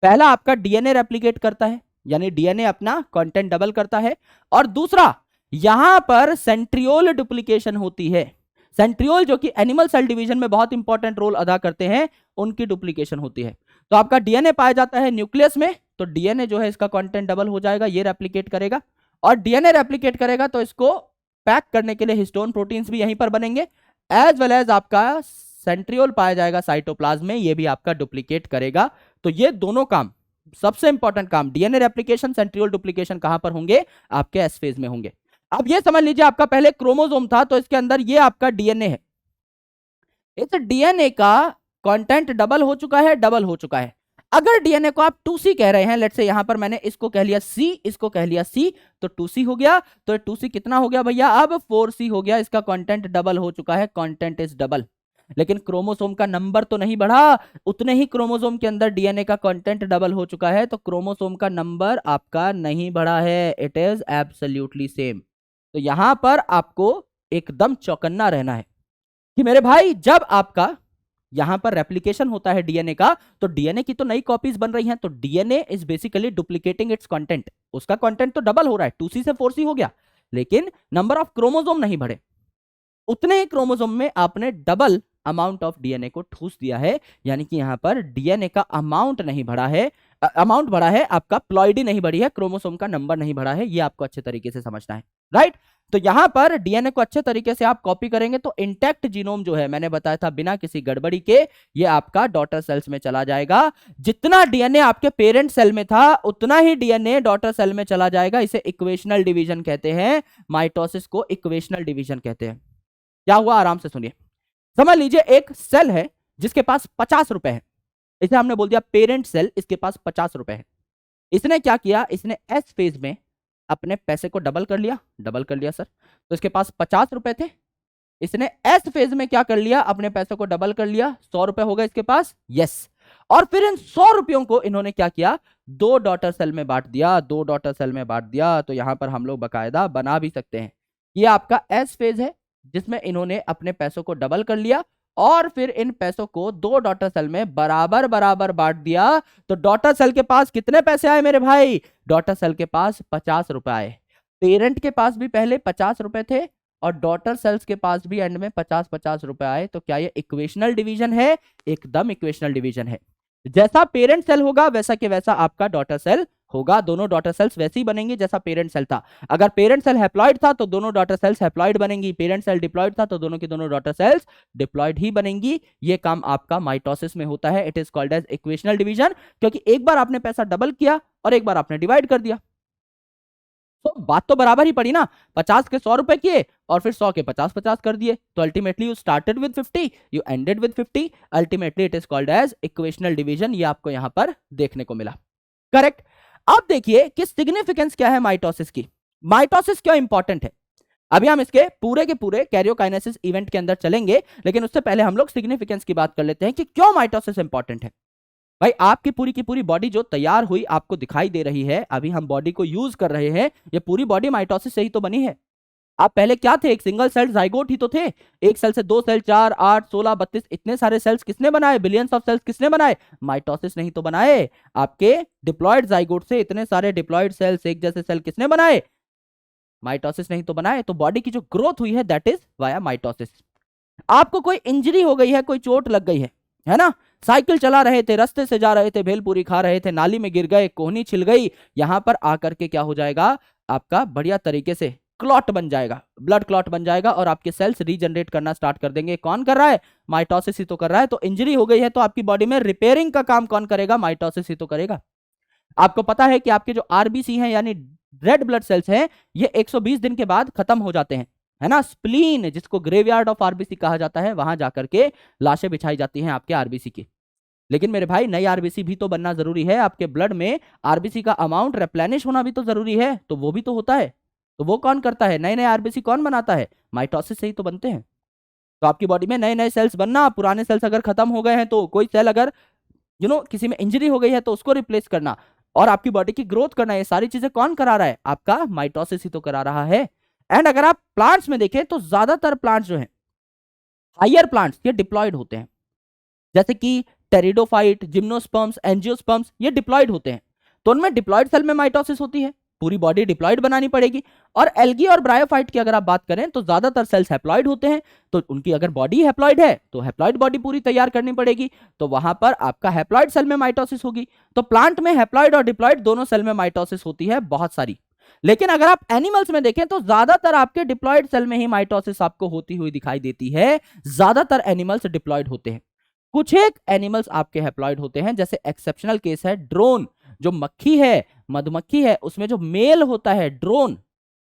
पहला आपका डीएनए रेप्लिकेट करता है, यानी डीएनए अपना कंटेंट डबल करता है। और दूसरा यहां पर सेंट्रियोल डुप्लीकेशन होती है। सेंट्रियोल जो कि एनिमल सेल डिवीजन में बहुत इंपॉर्टेंट रोल अदा करते हैं, उनकी डुप्लीकेशन होती है। तो आपका डीएनए पाया जाता है न्यूक्लियस में, तो डीएनए जो है इसका कंटेंट डबल हो जाएगा, ये रेप्लिकेट करेगा, और डीएनए रेप्लिकेट करेगा तो इसको पैक करने के लिए हिस्टोन प्रोटीन्स भी यहीं पर बनेंगे, एज वेल एज आपका सेंट्रियोल पाया जाएगा साइटोप्लाज्म में, ये भी आपका डुप्लीकेट करेगा। तो ये दोनों काम, सबसे इंपॉर्टेंट काम, डीएनए रेप्लिकेशन, सेंट्रियोल डुप्लीकेशन कहां पर होंगे? आपके एस फेज में होंगे। अब ये समझ लीजिए आपका पहले क्रोमोसोम था, तो इसके अंदर ये आपका डीएनए है, इस डीएनए का कंटेंट डबल हो चुका है, डबल हो चुका है। अगर डीएनए को आप 2C कह रहे हैं, लेट्स से यहां पर मैंने इसको कह लिया C, इसको कह लिया C, तो 2C हो गया। तो 2C कितना हो गया भैया? अब 4C हो गया, इसका कंटेंट डबल हो चुका है, कंटेंट इज डबल। लेकिन क्रोमोसोम का नंबर तो नहीं बढ़ा, उतने ही क्रोमोसोम के अंदर डीएनए का कंटेंट डबल हो चुका है, तो क्रोमोसोम का नंबर आपका नहीं बढ़ा है, इट इज एब्सोल्युटली सेम। तो यहां पर आपको एकदम चौकन्ना रहना है कि मेरे भाई जब आपका यहां पर रेप्लिकेशन होता है डीएनए का, तो डीएनए की तो नई कॉपीज बन रही हैं, तो DNA is basically duplicating it's content, उसका कंटेंट तो डबल हो रहा है, 2C से 4C हो गया, लेकिन नंबर ऑफ क्रोमोसोम नहीं बढ़े। उतने ही क्रोमोसोम में आपने डबल अमाउंट ऑफ डीएनए को ठूस दिया है, यानी कि यहां पर डीएनए का अमाउंट नहीं बढ़ा है, अमाउंट बढ़ा है आपका, प्लॉइडी नहीं बढ़ी है, क्रोमोसोम का नंबर नहीं बढ़ा है, ये आपको अच्छे तरीके से समझना है, राइट। तो यहां पर डीएनए को अच्छे तरीके से आप कॉपी करेंगे तो इंटैक्ट जीनोम जो है, मैंने बताया था बिना किसी गड़बड़ी के, ये आपका डॉटर सेल्स में चला जाएगा। जितना डीएनए आपके पेरेंट सेल में था उतना ही डीएनए डॉटर सेल में चला जाएगा, इसे इक्वेशनल डिवीजन कहते हैं, माइटोसिस को इक्वेशनल डिवीजन कहते हैं। क्या हुआ? आराम से सुनिए। समझ लीजिए एक सेल है जिसके पास 50 रुपए है, इसे हमने बोल दिया पेरेंट सेल, इसके पास 50 रुपए है। इसने क्या किया? इसने एस फेज में अपने पैसे को डबल कर लिया, डबल कर लिया सर, तो इसके पास 50 रुपए थे, इसने एस फेज में क्या कर लिया? अपने पैसे को डबल कर लिया, 100 रुपए हो गए इसके पास, यस। और फिर इन 100 रुपयों को इन्होंने क्या किया? 2 डॉटर सेल में बांट दिया, 2 डॉटर सेल में बांट दिया। तो यहां पर हम लोग बकायदा बना भी सकते हैं, ये आपका एस फेज है जिसमें इन्होंने अपने पैसों को डबल कर लिया और फिर इन पैसों को 2 डॉटर सेल में बराबर बराबर बांट दिया। तो डॉटर सेल के पास कितने पैसे आए मेरे भाई? डॉटर सेल के पास 50 रुपए आए। पेरेंट के पास भी पहले 50 रुपए थे और डॉटर सेल्स के पास भी एंड में 50-50 रुपए आए। तो क्या ये इक्वेशनल डिवीजन है? एकदम इक्वेशनल डिवीजन है। जैसा पेरेंट सेल होगा वैसा के वैसा आपका डॉटर सेल होगा, दोनों डॉटर सेल्स वैसी बनेंगी जैसा पेरेंट सेल था। अगर पेरेंट सेल हैप्लॉइड था तो दोनों डॉटर सेल्स हैप्लॉइड बनेंगी, पेरेंट सेल डिप्लॉइड था तो दोनों की दोनों डॉटर सेल्स डिप्लॉइड ही बनेंगी। ये काम आपका माइटोसिस में होता है, it is called as equational division, क्योंकि एक बार आपने पैसा डबल किया और एक बार आपने डिवाइड कर दिया। तो बात तो बराबर ही पड़ी ना, 50 के 100 रुपए किए और फिर 100 के 50-50 कर दिए, तो ultimately you started with 50, you ended with 50, ultimately it is called as equational division. ये आपको यहां पर देखने को मिला, करेक्ट। अब देखिए कि सिग्निफिकेंस क्या है माइटोसिस की, माइटोसिस क्यों इंपॉर्टेंट है। अभी हम इसके पूरे के पूरे कैरियोकाइनेसिस इवेंट के अंदर चलेंगे, लेकिन उससे पहले हम लोग सिग्निफिकेंस की बात कर लेते हैं कि क्यों माइटोसिस इंपॉर्टेंट है। भाई आपकी पूरी की पूरी बॉडी जो तैयार हुई आपको दिखाई दे रही है, अभी हम बॉडी को यूज कर रहे हैं, ये पूरी बॉडी माइटोसिस से ही तो बनी है। आप पहले क्या थे? एक सिंगल सेल जाइगोट ही तो थे, एक सेल से 2 सेल, 4, 8, 16, 32, इतने सारे सेल्स किसने बनाए? बिलियंस ऑफ सेल्स किसने बनाए? माइटोसिस नहीं तो बनाए। आपके डिप्लॉयड जाइगोट से इतने सारे डिप्लॉयड सेल्स, एक जैसे सेल किसने बनाए? माइटोसिस नहीं तो बनाए। तो बॉडी की जो ग्रोथ हुई है दैट इज वाया माइटोसिस। आपको कोई इंजरी हो गई है, कोई चोट लग गई है ना, साइकिल चला रहे थे, रास्ते से जा रहे थे, भेलपूरी खा रहे थे, नाली में गिर गए, कोहनी छिल गई, यहां पर आकर के क्या हो जाएगा? आपका बढ़िया तरीके से क्लॉट बन जाएगा, ब्लड क्लॉट बन जाएगा और आपके सेल्स रीजनरेट करना स्टार्ट कर देंगे। कौन कर रहा है? माइटोसिस ही तो कर रहा है। तो इंजरी हो गई है तो आपकी बॉडी में रिपेयरिंग का काम कौन करेगा? माइटोसिस ही तो करेगा। आपको पता है कि आपके जो आरबीसी हैं यानी रेड ब्लड सेल्स हैं, ये 120 दिन के बाद खत्म हो जाते हैं, है ना। स्प्लीन, जिसको ग्रेवयार्ड ऑफ आरबीसी कहा जाता है, वहां जाकर के लाशें बिछाई जाती हैं आपके आरबीसी की। लेकिन मेरे भाई नई आरबीसी भी तो बनना जरूरी है, आपके ब्लड में आरबीसी का अमाउंट रिप्लेनिश होना भी तो जरूरी है, तो वो भी तो होता है। तो वो कौन करता है? नए नए आरबीसी कौन बनाता है? माइटोसिस से ही तो बनते हैं। तो आपकी बॉडी में नए नए सेल्स बनना, पुराने सेल्स अगर खत्म हो गए हैं तो कोई सेल अगर किसी में इंजरी हो गई है तो उसको रिप्लेस करना और आपकी बॉडी की ग्रोथ करना, ये सारी चीजें कौन करा रहा है? आपका माइटोसिस ही तो करा रहा है। एंड अगर आप प्लांट्स में देखें तो ज्यादातर प्लांट्स जो है, हायर प्लांट्स, ये डिप्लॉयड होते हैं, जैसे कि टेरिडोफाइट, जिम्नोस्पर्म्स, एंजियोस्पर्म्स, ये डिप्लॉयड होते हैं। तो उनमें डिप्लॉयड सेल में माइटोसिस होती है। पूरी बॉडी डिप्लॉयड बनानी पड़ेगी। और एल्गी और ब्रायोफाइट की अगर आप बात करें तो ज्यादातर सेल्स हैप्लॉयड होते हैं, तो उनकी अगर बॉडी हैप्लॉयड है तो हैप्लॉयड बॉडी पूरी तैयार करनी पड़ेगी, तो वहां पर आपका हैप्लॉयड सेल में माइटोसिस होगी। तो प्लांट में हैप्लॉयड और डिप्लॉयड दोनों सेल में माइटोसिस होती है बहुत सारी, लेकिन अगर आप एनिमल्स में देखें तो ज्यादातर आपके डिप्लॉयड सेल में ही माइटोसिस आपको होती हुई दिखाई देती है। ज्यादातर एनिमल्स डिप्लॉयड होते हैं, कुछ एक एनिमल्स आपके हैप्लॉयड होते हैं, जैसे एक्सेप्शनल केस है ड्रोन, जो मक्खी है, मधुमक्खी है, उसमें जो मेल होता है ड्रोन,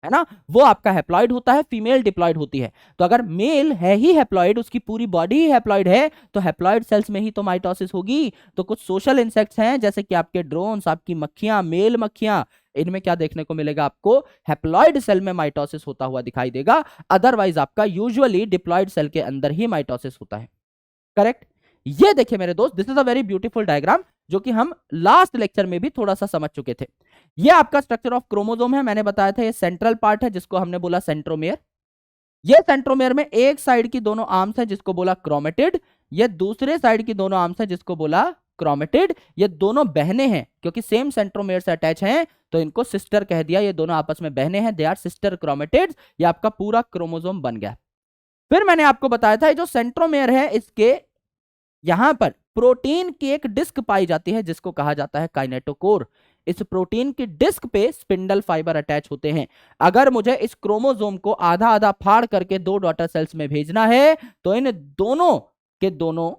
है ना, वो आपका हैप्लॉयड होता है, फीमेल डिप्लॉयड होती है। तो अगर मेल है ही हैप्लॉयड, उसकी पूरी बॉडी ही हैप्लॉयड है, तो हैप्लॉयड सेल्स में ही तो माइटोसिस होगी। तो कुछ सोशल इंसेक्ट्स हैं जैसे कि आपके ड्रोन्स, आपकी मक्खियां, मेल मक्खियां, इनमें क्या देखने को मिलेगा, आपको हैप्लॉयड सेल में माइटोसिस होता हुआ दिखाई देगा। अदरवाइज आपका यूजुअली डिप्लॉयड सेल के अंदर ही माइटोसिस होता है। करेक्ट। ये देखिए मेरे दोस्त, this is a very beautiful diagram जो कि हम लास्ट लेक्चर में भी थोड़ा सा समझ चुके थे। ये आपका स्ट्रक्चर ऑफ क्रोमोसोम है, मैंने बताया था ये सेंट्रल पार्ट है जिसको हमने बोला सेंट्रोमेयर। ये सेंट्रोमेयर में एक साइड की दोनों आर्म्स है जिसको बोला क्रोमेटिड, ये दूसरे साइड की दोनों आर्म्स है जिसको बोला क्रोमेटिड। ये दोनों बहनें हैं, क्योंकि सेम सेंट्रोमेयर से अटैच हैं तो इनको सिस्टर कह दिया। ये दोनों आपस में बहनें हैं, दे आर सिस्टर क्रोमेटिड्स। ये आपका पूरा क्रोमोसोम बन गया। फिर मैंने आपको बताया था ये जो सेंट्रोमेयर है, इसके यहां पर प्रोटीन की एक डिस्क पाई जाती है जिसको कहा जाता है काइनेटोकोर। इस प्रोटीन की डिस्क पे स्पिंडल फाइबर अटैच होते हैं। अगर मुझे इस क्रोमोसोम को आधा आधा फाड़ करके दो डॉटर सेल्स में भेजना है तो इन दोनों के दोनों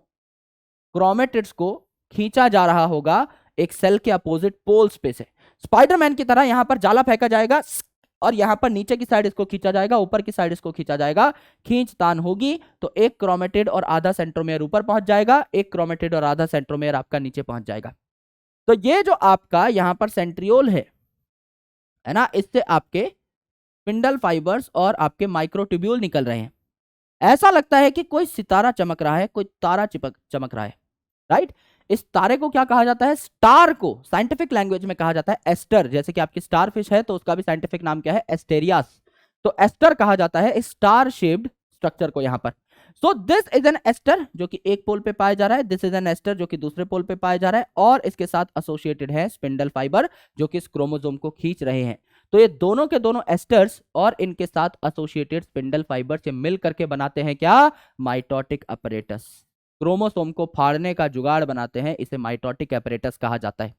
क्रोमेटिड्स को खींचा जा रहा होगा एक सेल के अपोजिट पोल्स पे से। स्पाइडरमैन की तरह यहां पर जाला फेंका जाएगा और यहां पर नीचे की साइड इसको खींचा जाएगा, ऊपर की साइड इसको खींचा जाएगा। खींचतान होगी तो एक क्रोमेटिड और आधा सेंट्रोमेयर ऊपर पहुंच जाएगा, एक क्रोमेटिड और आधा सेंट्रोमेयर आपका नीचे पहुंच जाएगा। तो ये जो आपका यहां पर सेंट्रियोल है ना, इससे आपके स्पिंडल फाइबर्स और आपके माइक्रोट्यूब्यूल निकल रहे हैं। ऐसा लगता है कि कोई सितारा चमक रहा है, कोई तारा चमक रहा है, राइट। इस तारे को क्या कहा जाता है, स्टार को साइंटिफिक लैंग्वेज में कहा जाता है एस्टर। जैसे कि आपकी स्टार फिश है तो उसका भी साइंटिफिक नाम क्या है, एस्टेरियास। तो एस्टर कहा जाता है स्टार शेप्ड स्ट्रक्चर को यहां पर। So this is an aster जो कि एक पोल पे पाया जा रहा है, दिस इज एन एस्टर जो कि दूसरे पोल पे पाया जा रहा है, और इसके साथ एसोसिएटेड है स्पिंडल फाइबर जो कि इस क्रोमोसोम को खींच रहे हैं। तो ये दोनों के दोनों एस्टर्स और इनके साथ एसोसिएटेड स्पिंडल फाइबर से मिल करके बनाते हैं क्या, माइटोटिक अपरेटस। क्रोमोसोम को फाड़ने का जुगाड़ बनाते हैं, इसे माइटोटिक अपरेटस कहा जाता है।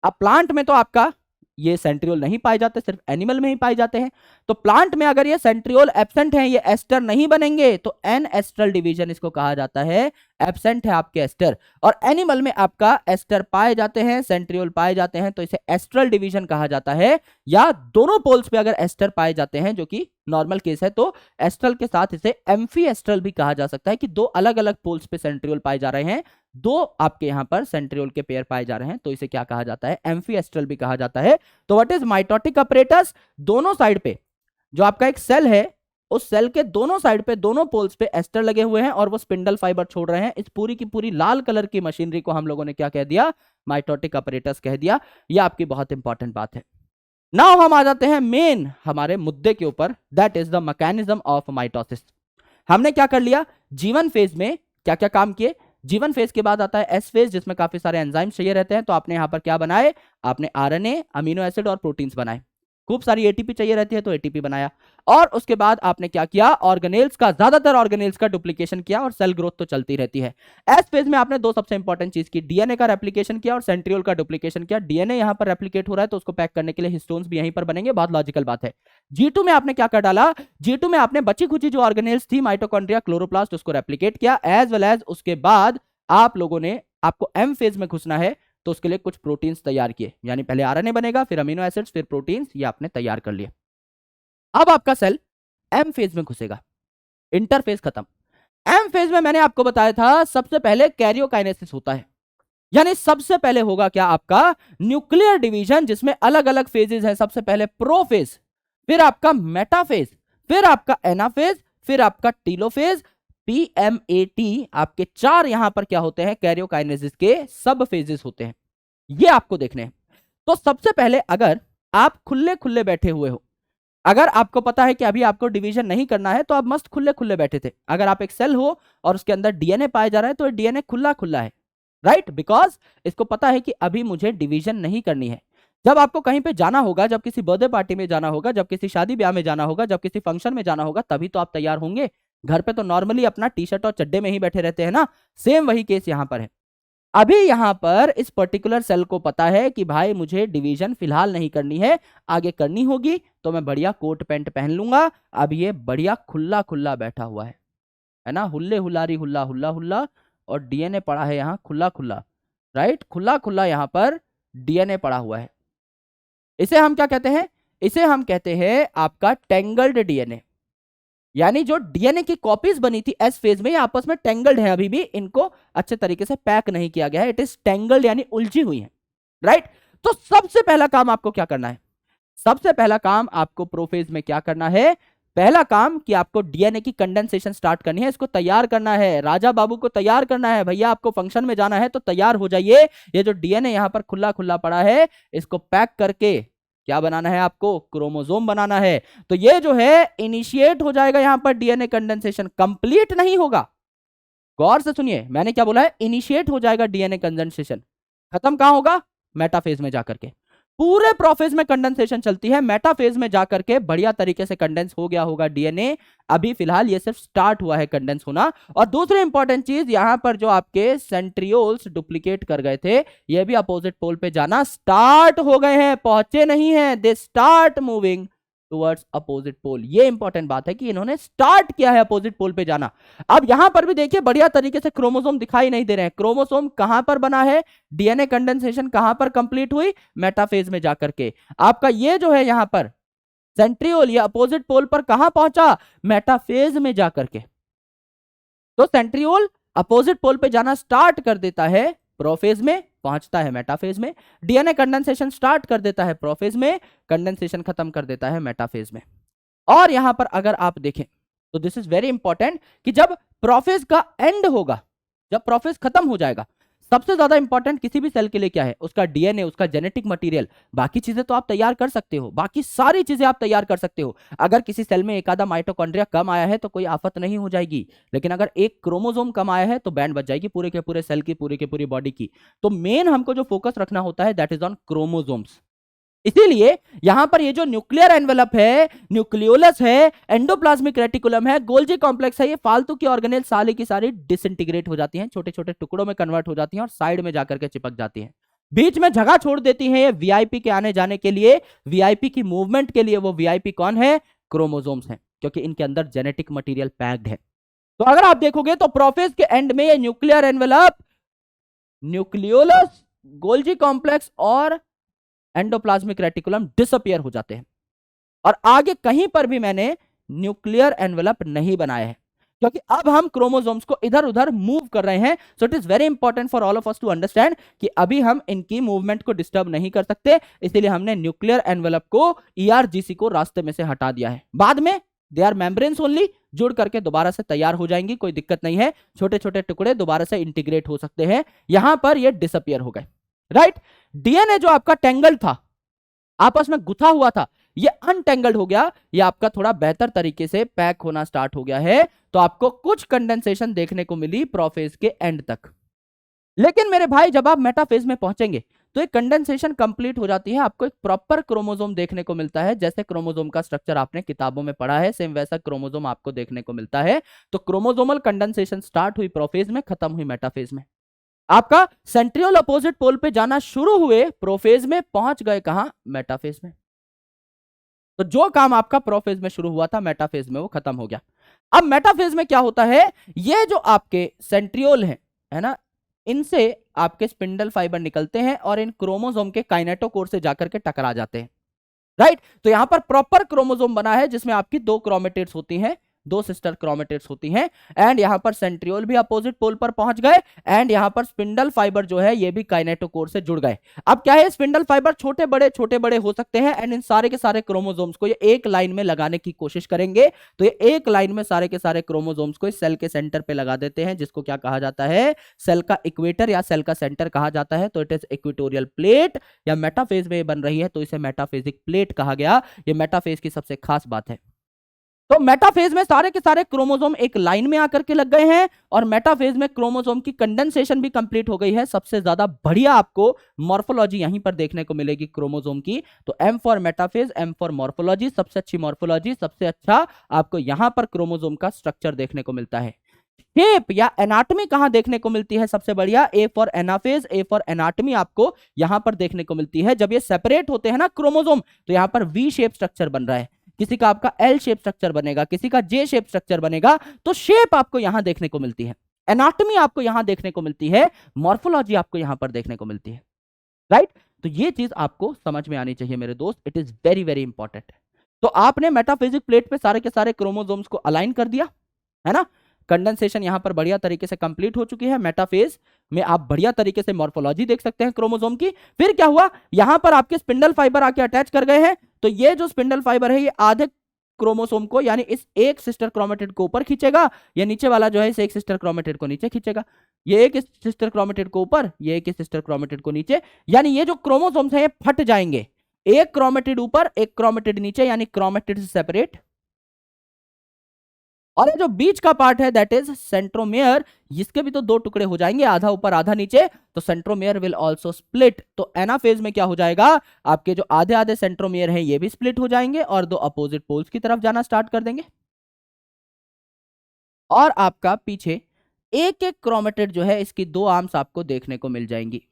अब प्लांट में तो आपका ये सेंट्रियोल नहीं पाए जाते, सिर्फ एनिमल में ही पाए जाते हैं। तो प्लांट में अगर ये सेंट्रियोल एब्सेंट है, ये एस्टर नहीं बनेंगे, तो एन एस्ट्रल डिवीजन इसको कहा जाता है, एब्सेंट है आपके एस्टर। और एनिमल में आपका एस्टर पाए जाते हैं, सेंट्रियोल पाए जाते हैं, तो इसे एस्ट्रल डिवीजन कहा जाता है। या दोनों पोल्स पे अगर एस्टर पाए जाते हैं जो कि नॉर्मल केस है, तो एस्ट्रल के साथ इसे एम्फी एस्ट्रल भी कहा जा सकता है कि दो अलग अलग पोल्स पे सेंट्रियोल पाए जा रहे हैं, दो आपके यहां पर सेंट्रियोल के पेयर पाए जा रहे हैं, तो इसे क्या कहा जाता है, एम्फी एस्ट्रल भी कहा जाता है। तो व्हाट इज माइटोटिक अपरेटस, दोनों साइड पे जो आपका एक सेल है, उस सेल के दोनों साइड पे दोनों पोल्स पे एस्टर लगे हुए हैं और वो स्पिंडल फाइबर छोड़ रहे हैं। इस पूरी की पूरी लाल कलर की मशीनरी को हम लोगों ने क्या कह दिया, माइटोटिक अपरेटस कह दिया। यह आपकी बहुत इंपॉर्टेंट बात है। नाउ हम आ जाते हैं मेन हमारे मुद्दे के ऊपर, that is the mechanism of mitosis. हमने क्या कर लिया, जीवन फेज में क्या क्या काम किए। जीवन फेज के बाद आता है एस फेज जिसमें काफी सारे एंजाइम्स चाहिए रहते हैं, तो आपने यहां पर क्या बनाए, आपने आरएनए, अमीनो एसिड और प्रोटीन्स बनाए। खूब सारी एटीपी चाहिए रहती है तो एटीपी बनाया। और उसके बाद आपने क्या किया, ऑर्गेनेल्स का, ज्यादातर ऑर्गेनेल्स का डुप्लीकेशन किया, और सेल ग्रोथ तो चलती रहती है। एस फेज में आपने दो सबसे इंपॉर्टेंट चीज की, डीएनए का रेप्लिकेशन किया और सेंट्रियोल का डुप्लीकेशन किया। डीएनए यहां पर रेप्लिकेट हो रहा है तो उसको पैक करने के लिए हिस्टोन्स भी यहीं पर बनेंगे, बहुत लॉजिकल बात है। G2 में आपने क्या कर डाला, G2 में आपने बची खुची जो ऑर्गेनेल्स थी, माइटोकॉन्ड्रिया, क्लोरोप्लास्ट, उसको रेप्लिकेट किया, एज वेल एज उसके बाद आप लोगों ने, आपको एम फेज में घुसना है तो उसके लिए कुछ प्रोटीन्स तैयार किए, यानी पहले आरएनए बनेगा, फिर अमीनो एसिड्स, फिर प्रोटीन्स, ये आपने तैयार कर लिए। अब आपका सेल एम फेज में घुसेगा, इंटरफेज खत्म। एम फेज में मैंने आपको बताया था सबसे पहले कैरियोकाइनेसिस होता है, यानी सबसे पहले होगा क्या, आपका न्यूक्लियर डिवीजन, जिसमें अलग अलग फेजेस हैं। सबसे पहले प्रोफेज, फिर आपका मेटाफेज, फिर आपका एनाफेज, फिर आपका टीलोफेज, PMAT। आपके चार यहां पर क्या होते हैं, कैरियोकाइनेसिस के सब फेजेस होते हैं, ये आपको देखने हैं। तो सबसे पहले अगर आप खुले खुले बैठे हुए हो, अगर आपको पता है कि अभी आपको डिवीजन नहीं करना है तो आप मस्त खुले खुले बैठे थे। अगर आप एक सेल हो और उसके अंदर डीएनए पाया जा रहा है तो डीएनए खुला खुला है, राइट, बिकॉज इसको पता है कि अभी मुझे डिवीजन नहीं करनी है। जब आपको कहीं पे जाना होगा, जब किसी बर्थडे पार्टी में जाना होगा, जब किसी शादी ब्याह में जाना होगा, जब किसी फंक्शन में जाना होगा, तभी तो आप तैयार होंगे। घर पे तो नॉर्मली अपना टी शर्ट और चड्डे में ही बैठे रहते हैं ना। सेम वही केस यहां पर है। अभी यहां पर इस पर्टिकुलर सेल को पता है कि भाई मुझे डिवीजन फिलहाल नहीं करनी है, आगे करनी होगी तो मैं बढ़िया कोट पैंट पहन लूंगा। अब ये बढ़िया खुला खुला बैठा हुआ है ना, हुल्ले हुलारी हुल्ला हुल्ला हुल्ला, और डीएनए पड़ा है यहाँ खुला खुला, राइट, खुला खुला यहाँ पर डीएनए पड़ा हुआ है। इसे हम क्या कहते हैं? इसे हम कहते हैं आपका टेंगल्ड डीएनए। यानी जो डीएनए की कॉपीज बनी थी एस फेज में, ये आपस में टेंगल्ड है, अभी भी इनको अच्छे तरीके से पैक नहीं किया गया है, इट इज टेंगल्ड यानी उलझी हुई है, राइट। तो सबसे पहला काम आपको क्या करना है? सबसे पहला काम आपको प्रोफेज में क्या करना है? पहला काम कि आपको डीएनए की कंडेंसेशन स्टार्ट करनी है, इसको तैयार करना है, राजा बाबू को तैयार करना है। भैया आपको फंक्शन में जाना है तो तैयार हो जाइए। ये जो डीएनए यहां पर खुला खुला पड़ा है, इसको पैक करके क्या बनाना है? आपको क्रोमोसोम बनाना है। तो ये जो है इनिशिएट हो जाएगा यहां पर डीएनए कंडेंसेशन, कंप्लीट नहीं होगा। गौर से सुनिए, मैंने क्या बोला है? इनिशिएट हो जाएगा डीएनए कंडेंसेशन, खत्म कहां होगा? मेटाफेज में जाकर के। पूरे प्रोफेज में कंडेंसेशन चलती है, मेटाफेज में जाकर के बढ़िया तरीके से कंडेंस हो गया होगा डीएनए। अभी फिलहाल ये सिर्फ स्टार्ट हुआ है कंडेंस होना। और दूसरी इंपॉर्टेंट चीज, यहां पर जो आपके सेंट्रियोल्स डुप्लीकेट कर गए थे, ये भी अपोजिट पोल पे जाना स्टार्ट हो गए हैं, पहुंचे नहीं है, they start moving towards opposite pole. ये इंपॉर्टेंट बात है कि इन्होंने स्टार्ट किया है अपोजिट पोल पे जाना। अब यहां पर भी देखिए बढ़िया तरीके से क्रोमोसोम दिखाई नहीं दे रहे हैं। क्रोमोसोम कहां पर बना है? डीएनए कंडेंसेशन कहां पर कंप्लीट हुई? मेटाफेज में जाकर के। आपका ये जो है यहां पर सेंट्रियोल, ये अपोजिट पोल पर कहां पहुंचा? मेटाफेज में जाकर के। तो सेंट्रियोल अपोजिट पोल पे जाना स्टार्ट कर देता है, प्रोफेज में पहुंचता है मेटाफेज में। डीएनए कंडेंसेशन स्टार्ट कर देता है प्रोफेज में, कंडेंसेशन खत्म कर देता है मेटाफेज में। और यहां पर अगर आप देखें तो दिस इज वेरी इंपॉर्टेंट कि जब प्रोफेज का एंड होगा, जब प्रोफेज खत्म हो जाएगा, सबसे ज्यादा इंपॉर्टेंट किसी भी सेल के लिए क्या है? उसका डीएनए, उसका जेनेटिक मटेरियल। बाकी चीजें तो आप तैयार कर सकते हो, बाकी सारी चीजें आप तैयार कर सकते हो। अगर किसी सेल में एक आधा माइटोकॉन्ड्रिया कम आया है तो कोई आफत नहीं हो जाएगी, लेकिन अगर एक क्रोमोसोम कम आया है तो बैंड बज जाएगी पूरे के पूरे सेल की, पूरे के पूरी बॉडी की। तो मेन हमको जो फोकस रखना होता है दैट इज ऑन क्रोमोसोम्स। इसीलिए यहां पर ये जो न्यूक्लियर एनवेलप है, न्यूक्लियोलस है, एंडोप्लाज्मिक रेटिकुलम है, गोल्जी कॉम्प्लेक्स है, ये फालतू की ऑर्गेनेल सारी की सारी डिसइंटीग्रेट हो जाती हैं, छोटे छोटे टुकड़ों में कन्वर्ट हो जाती हैं और साइड में जाकर के चिपक जाती हैं, बीच में जगह छोड़ देती हैं ये वीआईपी के आने जाने के लिए, वीआईपी की मूवमेंट के लिए। वो वीआईपी कौन है? क्रोमोसोम्स हैं, क्योंकि इनके अंदर जेनेटिक मटेरियल पैक्ड है। तो अगर आप देखोगे तो प्रोफेज के एंड में ये nuclear envelope, nucleolus, Golgi complex और एंडोप्लाज्मिक रेटिकुलम डिसअपियर हो जाते हैं, और आगे कहीं पर भी मैंने न्यूक्लियर एनवेलप नहीं बनाया है, क्योंकि अब हम क्रोमोसोम्स को इधर उधर मूव कर रहे हैं। So it is very important for all of us to understand कि अभी हम इनकी मूवमेंट को डिस्टर्ब नहीं कर सकते, इसीलिए हमने न्यूक्लियर एनवेलप को, ईआरजीसी को रास्ते में से हटा दिया है। बाद में दे आर मेम्ब्रेन्स ओनली, जुड़ करके दोबारा से तैयार हो जाएंगी, कोई दिक्कत नहीं है, छोटे छोटे टुकड़े दोबारा से इंटीग्रेट हो सकते हैं। यहां पर ये डिसअपियर हो गए, राइट। डीएनए जो आपका टेंगल्ड था, आपस में गुथा हुआ था, ये अनटेंगल्ड हो गया, ये आपका थोड़ा बेहतर तरीके से पैक होना स्टार्ट हो गया है। तो आपको कुछ कंडेंसेशन देखने को मिली प्रोफेज के एंड तक। लेकिन मेरे भाई जब आप मेटाफेज में पहुंचेंगे तो एक कंडेंसेशन कंप्लीट हो जाती है, आपको एक प्रॉपर क्रोमोसोम देखने को मिलता है। जैसे क्रोमोसोम का स्ट्रक्चर आपने किताबों में पढ़ा है, सेम वैसा क्रोमोसोम आपको देखने को मिलता है। तो क्रोमोसोमल कंडेंसेशन स्टार्ट हुई प्रोफेज में, खत्म हुई मेटाफेज में। आपका सेंट्रियोल अपोजिट पोल पे जाना शुरू हुए प्रोफेज में, पहुंच गए कहां? मेटाफेज में। तो जो काम आपका प्रोफेज में शुरू हुआ था मेटाफेज में, वो खत्म हो गया। अब मेटाफेज में क्या होता है? ये जो आपके सेंट्रियोल है ना, इनसे आपके स्पिंडल फाइबर निकलते हैं और इन क्रोमोसोम के काइनेटोकोर से जाकर के टकरा जाते हैं, राइट। तो यहां पर प्रॉपर क्रोमोसोम बना है जिसमें आपकी दो क्रोमेटिड्स होती हैं, दो सिस्टर क्रोमेटिड्स होती हैं। एंड यहां पर सेंट्रियोल भी अपोजिट पोल पर पहुंच गए, एंड यहां पर स्पिंडल फाइबर जो है ये भी काइनेटोकोर से जुड़ गए। अब क्या है, स्पिंडल फाइबर छोटे बड़े हो सकते हैं, एंड इन सारे के सारे क्रोमोसोम्स को ये एक लाइन में लगाने की कोशिश करेंगे। तो ये एक लाइन में सारे के सारे क्रोमोसोम्स को इस सेल के सेंटर पे लगा देते हैं, जिसको क्या कहा जाता है? सेल का इक्वेटर या सेल का सेंटर कहा जाता है। तो इट इज इक्वेटोरियल प्लेट, या मेटाफेज में बन रही है तो इसे मेटाफेजिक प्लेट कहा गया। ये मेटाफेज की सबसे खास बात है। तो मेटाफेज में सारे के सारे क्रोमोसोम एक लाइन में आकर के लग गए हैं और मेटाफेज में क्रोमोसोम की कंडेंसेशन भी कंप्लीट हो गई है। सबसे ज्यादा बढ़िया आपको मॉर्फोलॉजी यहीं पर देखने को मिलेगी क्रोमोसोम की। तो M for metaphase, M for morphology, सबसे अच्छी मॉर्फोलॉजी, सबसे अच्छा आपको यहां पर क्रोमोसोम का स्ट्रक्चर देखने को मिलता है। शेप या एनाटॉमी कहां देखने को मिलती है? सबसे बढ़िया A for anaphase, A for anatomy आपको यहां पर देखने को मिलती है। जब ये सेपरेट होते हैं ना क्रोमोसोम, तो यहां पर वी शेप स्ट्रक्चर बन रहा है, किसी का आपका एल शेप स्ट्रक्चर बनेगा, किसी का जे शेप स्ट्रक्चर बनेगा। तो शेप आपको यहां देखने को मिलती है, एनाटॉमी आपको यहां देखने को मिलती है, मॉर्फोलॉजी आपको यहां पर देखने को मिलती है, राइट। तो ये चीज आपको समझ में आनी चाहिए मेरे दोस्त, it is very very important. तो आपने मेटाफिजिक प्लेट पे सारे के सारे क्रोमोसोम्स को अलाइन कर दिया है ना। कंडेंसेशन यहां पर बढ़िया तरीके से कंप्लीट हो चुकी है। मेटाफेज में आप बढ़िया तरीके से मॉर्फोलॉजी देख सकते हैं क्रोमोसोम की। फिर क्या हुआ, यहां पर आपके स्पिंडल फाइबर आके अटैच कर गए हैं। तो ये जो स्पिंडल फाइबर है ये आधे क्रोमोसोम को यानी इस एक सिस्टर क्रोमेटिड को ऊपर खींचेगा, या नीचे वाला जो है इस एक सिस्टर क्रोमेटिड को नीचे खींचेगा। ये एक सिस्टर क्रोमेटिड को ऊपर, ये एक सिस्टर क्रोमेटिड को नीचे, यानी ये जो क्रोमोसोम्स हैं ये फट जाएंगे, एक क्रोमेटिड ऊपर एक क्रोमेटिड नीचे, यानी क्रोमेटिड से सेपरेट। और ये जो बीच का पार्ट है दैट इज सेंट्रोमेयर, इसके भी तो दो टुकड़े हो जाएंगे, आधा ऊपर आधा नीचे। तो सेंट्रोमेयर विल आल्सो स्प्लिट। तो एनाफेज में क्या हो जाएगा, आपके जो आधे आधे सेंट्रोमेयर है ये भी स्प्लिट हो जाएंगे और दो अपोजिट पोल्स की तरफ जाना स्टार्ट कर देंगे। और आपका पीछे एक एक क्रोमेटिड जो है इसकी दो आर्म्स आपको देखने को मिल जाएंगी,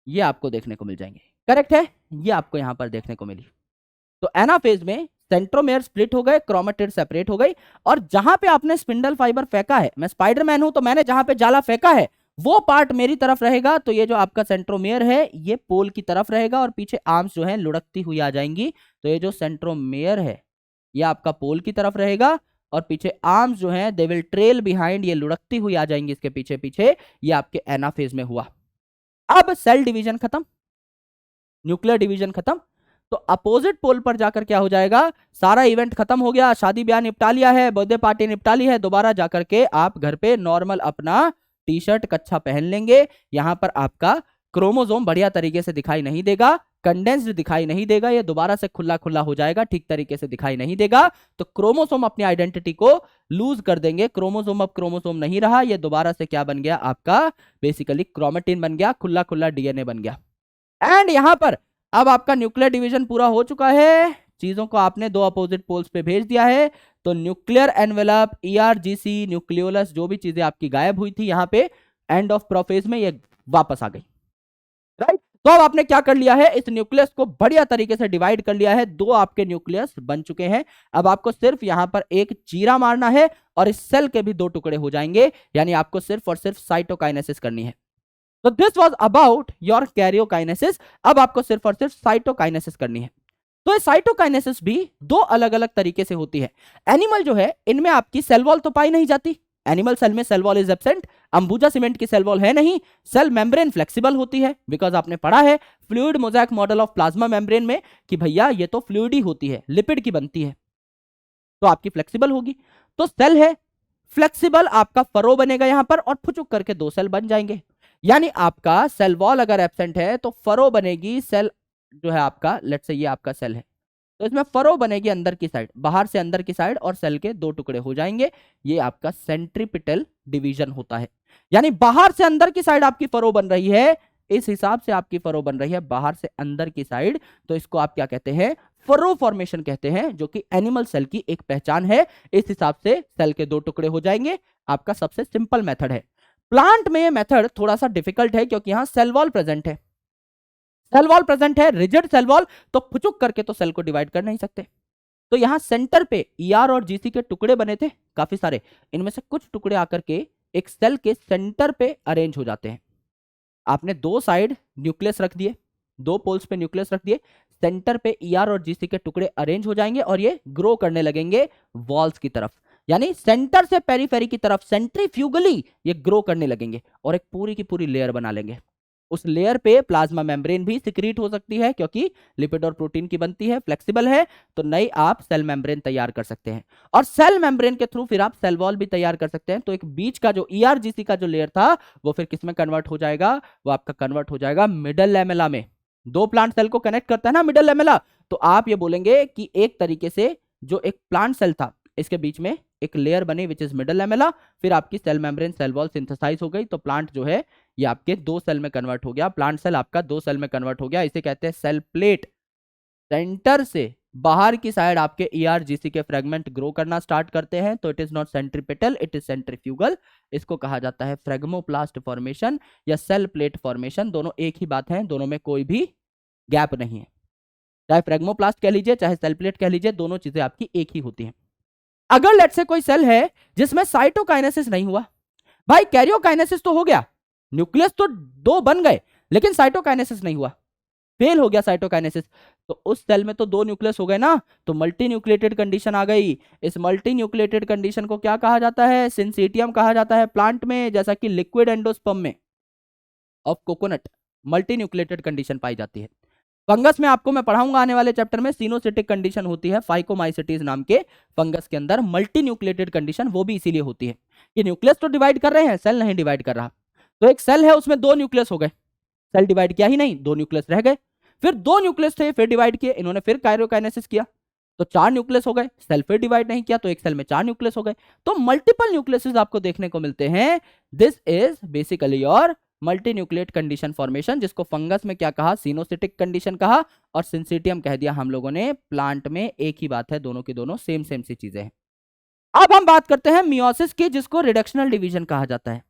ये आपको देखने को मिल जाएंगे, करेक्ट है, ये आपको यहां पर देखने को मिली। तो एनाफेज में सेंट्रोमेयर स्प्लिट हो गए, क्रोमेटिड सेपरेट हो गई, और जहां पे आपने स्पिंडल फाइबर फेंका है, मैं स्पाइडरमैन हूं तो मैंने जहां पे जाला फेंका है वो पार्ट मेरी तरफ रहेगा। तो ये जो आपका सेंट्रोमेयर है ये पोल की तरफ रहेगा और पीछे आर्म्स जो है लुढ़कती हुई आ जाएंगी। तो ये जो सेंट्रोमेयर है ये आपका पोल की तरफ रहेगा और पीछे आर्म्स जो है दे विल ट्रेल बिहाइंड, ये लुढ़कती हुई आ जाएंगी इसके पीछे पीछे। ये आपके एनाफेज में हुआ। अब सेल डिवीजन खत्म, न्यूक्लियर डिवीजन खत्म। तो अपोजिट पोल पर जाकर क्या हो जाएगा, सारा इवेंट खत्म हो गया, शादी ब्याह निपटा लिया है, बर्थडे पार्टी निपटा ली है, दोबारा जाकर के आप घर पे नॉर्मल अपना टी शर्ट कच्छा पहन लेंगे। यहां पर आपका क्रोमोसोम बढ़िया तरीके से दिखाई नहीं देगा, कंडेंस्ड दिखाई नहीं देगा, ये दोबारा से खुला खुला हो जाएगा, ठीक तरीके से दिखाई नहीं देगा। तो क्रोमोसोम अपनी आइडेंटिटी को लूज कर देंगे, क्रोमोसोम अब क्रोमोसोम नहीं रहा, ये दोबारा से क्या बन गया आपका, बेसिकली क्रोमेटिन बन गया, खुला खुला डीएनए बन गया। एंड यहां पर अब आपका न्यूक्लियर डिवीजन पूरा हो चुका है, चीजों को आपने दो अपोजिट पोल्स पे भेज दिया है। तो न्यूक्लियर एनवेलप, ईआरजीसी, न्यूक्लियोलस, जो भी चीजें आपकी गायब हुई थी यहां पे एंड ऑफ प्रोफेज में ये वापस आ गई, राइट। तो अब आपने क्या कर लिया है, इस न्यूक्लियस को बढ़िया तरीके से डिवाइड कर लिया है, दो आपके न्यूक्लियस बन चुके हैं। अब आपको सिर्फ यहां पर एक चीरा मारना है और इस सेल के भी दो टुकड़े हो जाएंगे, यानी आपको सिर्फ और सिर्फ साइटोकाइनेसिस करनी है। तो this was about your karyokinesis. अब आपको सिर्फ और सिर्फ साइटोकाइनेसिस करनी है। तो ये साइटोकाइनेसिस भी दो अलग अलग तरीके से होती है। एनिमल जो है इनमें आपकी सेल वॉल तो पाई नहीं जाती, एनिमल सेल में cell wall is absent, Ambuja cement की सेल वॉल है नहीं। सेल मेम्ब्रेन फ्लेक्सिबल होती है, बिकॉज आपने पढ़ा है fluid mosaic model of plasma membrane में कि भैया ये तो फ्लूइड ही होती है, लिपिड की बनती है, तो आपकी फ्लेक्सिबल होगी। तो सेल है फ्लेक्सिबल, आपका फरो बनेगा यहां पर और फुचुक करके दो सेल बन जाएंगे। यानी आपका सेल वॉल अगर एब्सेंट है तो फरो बनेगी, सेल जो है आपका लेट्स से ये आपका सेल है तो इसमें फरो बनेगी अंदर की साइड, बाहर से अंदर की साइड, और सेल के दो टुकड़े हो जाएंगे। ये आपका सेंट्रीपिटल डिवीजन होता है, यानी बाहर से अंदर की साइड आपकी फरो बन रही है, इस हिसाब से आपकी फरो बन रही है बाहर से अंदर की साइड। तो इसको आप क्या कहते हैं, फरो फॉर्मेशन कहते हैं, जो कि एनिमल सेल की एक पहचान है। इस हिसाब से सेल के दो टुकड़े हो जाएंगे, आपका सबसे सिंपल मेथड है। प्लांट में ये मेथड थोड़ा सा डिफिकल्ट है क्योंकि यहां सेल वॉल प्रेजेंट है, सेल वॉल प्रेजेंट है, रिजिड सेल वॉल, तो फुचुक करके तो सेल को डिवाइड कर नहीं सकते। तो यहां सेंटर पे ईआर और जीसी के टुकड़े बने थे काफी सारे, इनमें से कुछ टुकड़े आकर के एक सेल के सेंटर पे अरेंज हो जाते हैं। आपने दो साइड न्यूक्लियस रख दिए, दो पोल्स पे न्यूक्लियस रख दिए, सेंटर पे ईआर और जीसी के टुकड़े अरेंज हो जाएंगे और ये ग्रो करने लगेंगे वॉल्स की तरफ, यानी सेंटर से पेरीफेरी की तरफ सेंट्रीफ्यूगली ये ग्रो करने लगेंगे और एक पूरी की पूरी लेयर बना लेंगे। उस लेयर पे प्लाज्मा मेम्ब्रेन भी सिक्रीट हो सकती है क्योंकि लिपिड और प्रोटीन की बनती है, फ्लेक्सिबल है, तो नई आप सेल मेम्ब्रेन तैयार कर सकते हैं और सेल मेम्ब्रेन के थ्रू फिर आप सेल वॉल भी तैयार कर सकते हैं। तो एक बीच का जो ईआरजीसी का जो लेयर था वो फिर किस में कन्वर्ट हो जाएगा, वो आपका कन्वर्ट हो जाएगा मिडल लैमेला में। दो प्लांट सेल को कनेक्ट करता है ना मिडल लैमेला, तो आप ये बोलेंगे कि एक तरीके से जो एक प्लांट सेल था इसके बीच में एक लेयर बनी विच इज मिडल लैमेला, फिर आपकी cell membrane cell wall synthesize हो गई, तो प्लांट जो है ये आपके 2 सेल में कन्वर्ट हो गया, प्लांट सेल आपका 2 सेल में कन्वर्ट हो गया। इसे कहते हैं सेल प्लेट। सेंटर से बाहर की साइड आपके ERGC के फ्रेगमेंट ग्रो करना स्टार्ट करते हैं, तो it is not centripetal, it is centrifugal. इसको कहा जाता है फ्रेगमोप्लास्ट फॉर्मेशन या सेल प्लेट फॉर्मेशन। दोनों एक ही बात है, दोनों में कोई भी गैप नहीं है। चाहे फ्रेगमोप्लास्ट कह लीजिए चाहे सेल प्लेट कह लीजिए, दोनों चीजें आपकी एक ही होती हैं। अगर लेट से कोई सेल है जिसमें साइटोकाइनेसिस नहीं हुआ, भाई कैरियोकाइनेसिस तो हो गया, न्यूक्लियस तो 2 बन गए, लेकिन साइटोकाइनेसिस नहीं हुआ, फेल हो गया साइटोकाइनेसिस, तो उस सेल में तो 2 न्यूक्लियस हो गए ना, तो मल्टी न्यूक्लिएटेड कंडीशन आ गई। इस मल्टी न्यूक्लिएटेड कंडीशन को क्या कहा जाता है? सिंसीटियम कहा जाता है प्लांट में, जैसा कि लिक्विड एंडोस्पर्म में of coconut multinucleated condition पाई जाती है। फंगस में आपको मैं पढ़ाऊंगा आने वाले चैप्टर में, सिनोसिटिक कंडीशन होती है फाइकोमाइसिटीज नाम के फंगस के अंदर। मल्टी न्यूक्लिएटेड कंडीशन वो भी इसीलिए होती है कि न्यूक्लियस तो डिवाइड कर रहे हैं, सेल नहीं डिवाइड कर रहा। तो एक सेल है उसमें 2 न्यूक्लियस हो गए, सेल डिवाइड किया ही नहीं, 2 न्यूक्लियस रह गए, फिर 2 न्यूक्लियस थे फिर डिवाइड किए, इन्होंने फिर कायरोकाइनेसिस किया तो 4 न्यूक्लियस हो गए, सेल फिर डिवाइड नहीं किया तो एक सेल में 4 न्यूक्लियस हो गए, तो मल्टीपल न्यूक्लियस आपको देखने को मिलते हैं। This is basically your multi nucleate condition formation, जिसको फंगस में क्या कहा? सिनोसिटिक कंडीशन कहा, और सिंसिटियम कह दिया हम लोगों ने। प्लांट में एक ही बात है, दोनों की दोनों सेम सी चीजें हैं। अब हम बात करते हैं मियोसिस की, जिसको रिडक्शनल डिवीजन कहा जाता है।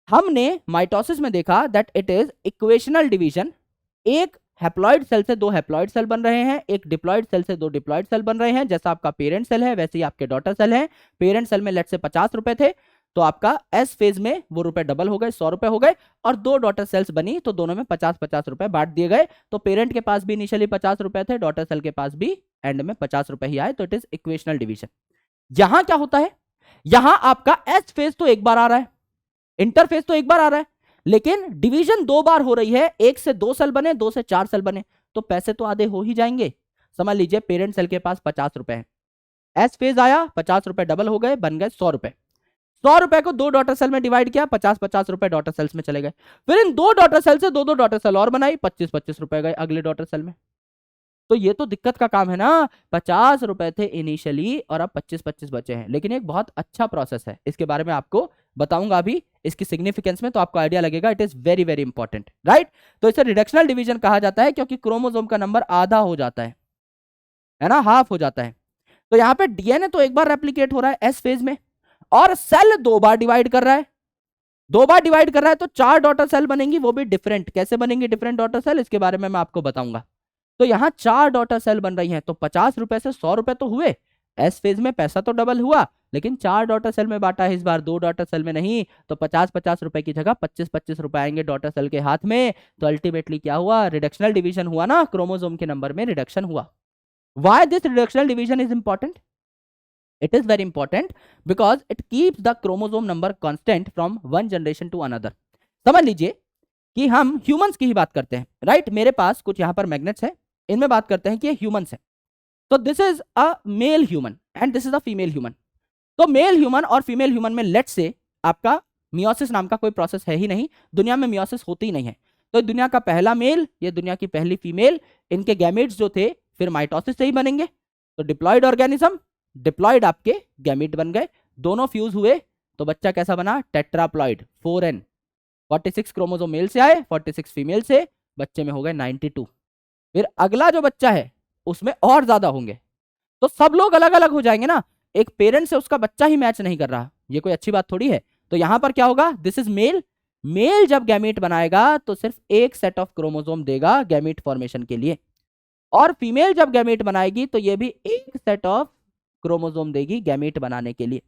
हमने माइटोसिस में देखा that it is equational division, एक हैप्लॉइड सेल से 2 हैप्लॉइड सेल बन रहे हैं, एक डिप्लॉइड सेल से 2 डिप्लॉइड सेल बन रहे हैं। जैसा आपका पेरेंट सेल है वैसे ही आपके डॉटर सेल है। पेरेंट सेल में लेट से 50 रुपए थे, तो आपका एस फेज में वो रुपए डबल हो गए, 100 रुपए हो गए, और 2 डॉटर सेल्स बनी तो दोनों में 50-50 रुपए बांट दिए गए। तो पेरेंट के पास भी इनिशियली 50 रुपए थे, डॉटर सेल के पास भी एंड में 50 रुपए ही आए, तो इट इज इक्वेशनल डिवीजन। यहां क्या होता है? यहां आपका एस फेज तो एक बार आ रहा है, इंटरफेस तो एक बार आ रहा है, लेकिन डिवीजन 2 बार हो रही है। 1 से 2 सेल बने, 2 से 4 सेल बने, तो पैसे तो आधे हो ही जाएंगे। समझ लीजिए पेरेंट सेल के पास 50 रुपए है, एस फेज आया, 50 रुपए डबल हो गए, बन गए 100 रुपए। 100 रुपए को 2 डॉटर सेल में डिवाइड किया, 50-50 रुपए डॉटर सेल्स में चले गए। फिर इन 2 डॉटर सेल से 2-2 डॉटर सेल और बनाई, 25-25 रुपए गए अगले डॉटर सेल में। तो ये तो दिक्कत का काम है ना, 50 रुपए थे इनिशियली और अब 25-25 बचे हैं। लेकिन एक बहुत अच्छा प्रोसेस है, इसके बारे में आपको बताऊंगा अभी इसकी सिग्निफिकेंस में, तो आपको आइडिया लगेगा। It is very very important, right. तो इसे रिडक्शनल डिवीजन कहा जाता है क्योंकि क्रोमोसोम का नंबर आधा हो जाता है ना, हाफ हो जाता है। तो यहाँ पे डीएनए तो एक बार रेप्लिकेट हो रहा है एस फेज में, और सेल 2 बार डिवाइड कर रहा है। 2 बार डिवाइड कर रहा है तो 4 डॉटर सेल बनेंगी, वो भी डिफरेंट। कैसे बनेंगी डिफरेंट डॉटर सेल, इसके बारे में मैं आपको बताऊंगा। तो यहां 4 डॉटर सेल बन रही हैं, तो 50 रुपए से 100 रुपए तो हुए, एस फेज में पैसा तो डबल हुआ, लेकिन 4 डॉटर सेल में बांटा है इस बार, 2 डॉटर सेल में नहीं। तो 50-50 रुपए की जगह 25-25 रुपए आएंगे डॉटर सेल के हाथ में। तो अल्टीमेटली क्या हुआ? रिडक्शनल डिवीजन हुआ ना, क्रोमोसोम के नंबर में रिडक्शन हुआ। Why this reductional division is important? It is very important because it keeps the chromosome number constant from one generation to another. समझ लीजिए कि हम ह्यूमंस की ही बात करते हैं, राइट। मेरे पास कुछ यहाँ पर मैग्नेट्स है, इनमें बात करते हैं कि ये ह्यूमंस है। तो this is a male human and this is a female human. तो मेल ह्यूमन और फीमेल ह्यूमन में लेट से आपका मियोसिस नाम का कोई प्रोसेस है ही नहीं, दुनिया में मियोसिस होती ही नहीं है। तो दुनिया का पहला मेल, ये दुनिया की पहली फीमेल, इनके गैमेट्स जो थे फिर माइटोसिस से ही बनेंगे। तो डिप्लॉयड ऑर्गेनिज्म, डिप्लॉयड आपके गैमीट बन गए, दोनों फ्यूज हुए तो बच्चा कैसा बना? Tetraploid 4n। 46 क्रोमोसोम मेल से आए, 46 फीमेल से, बच्चे में हो गए 92। फिर अगला जो बच्चा है उसमें और ज्यादा होंगे, तो सब लोग अलग अलग हो जाएंगे ना। एक पेरेंट से उसका बच्चा ही मैच नहीं कर रहा, ये कोई अच्छी बात थोड़ी है। तो यहां पर क्या होगा? This is male. मेल जब गैमीट बनाएगा तो सिर्फ एक सेट ऑफ क्रोमोसोम देगा गैमीट फॉर्मेशन के लिए, और फीमेल जब गैमीट बनाएगी तो ये भी एक सेट ऑफ क्रोमोसोम देगी गैमीट बनाने के लिए।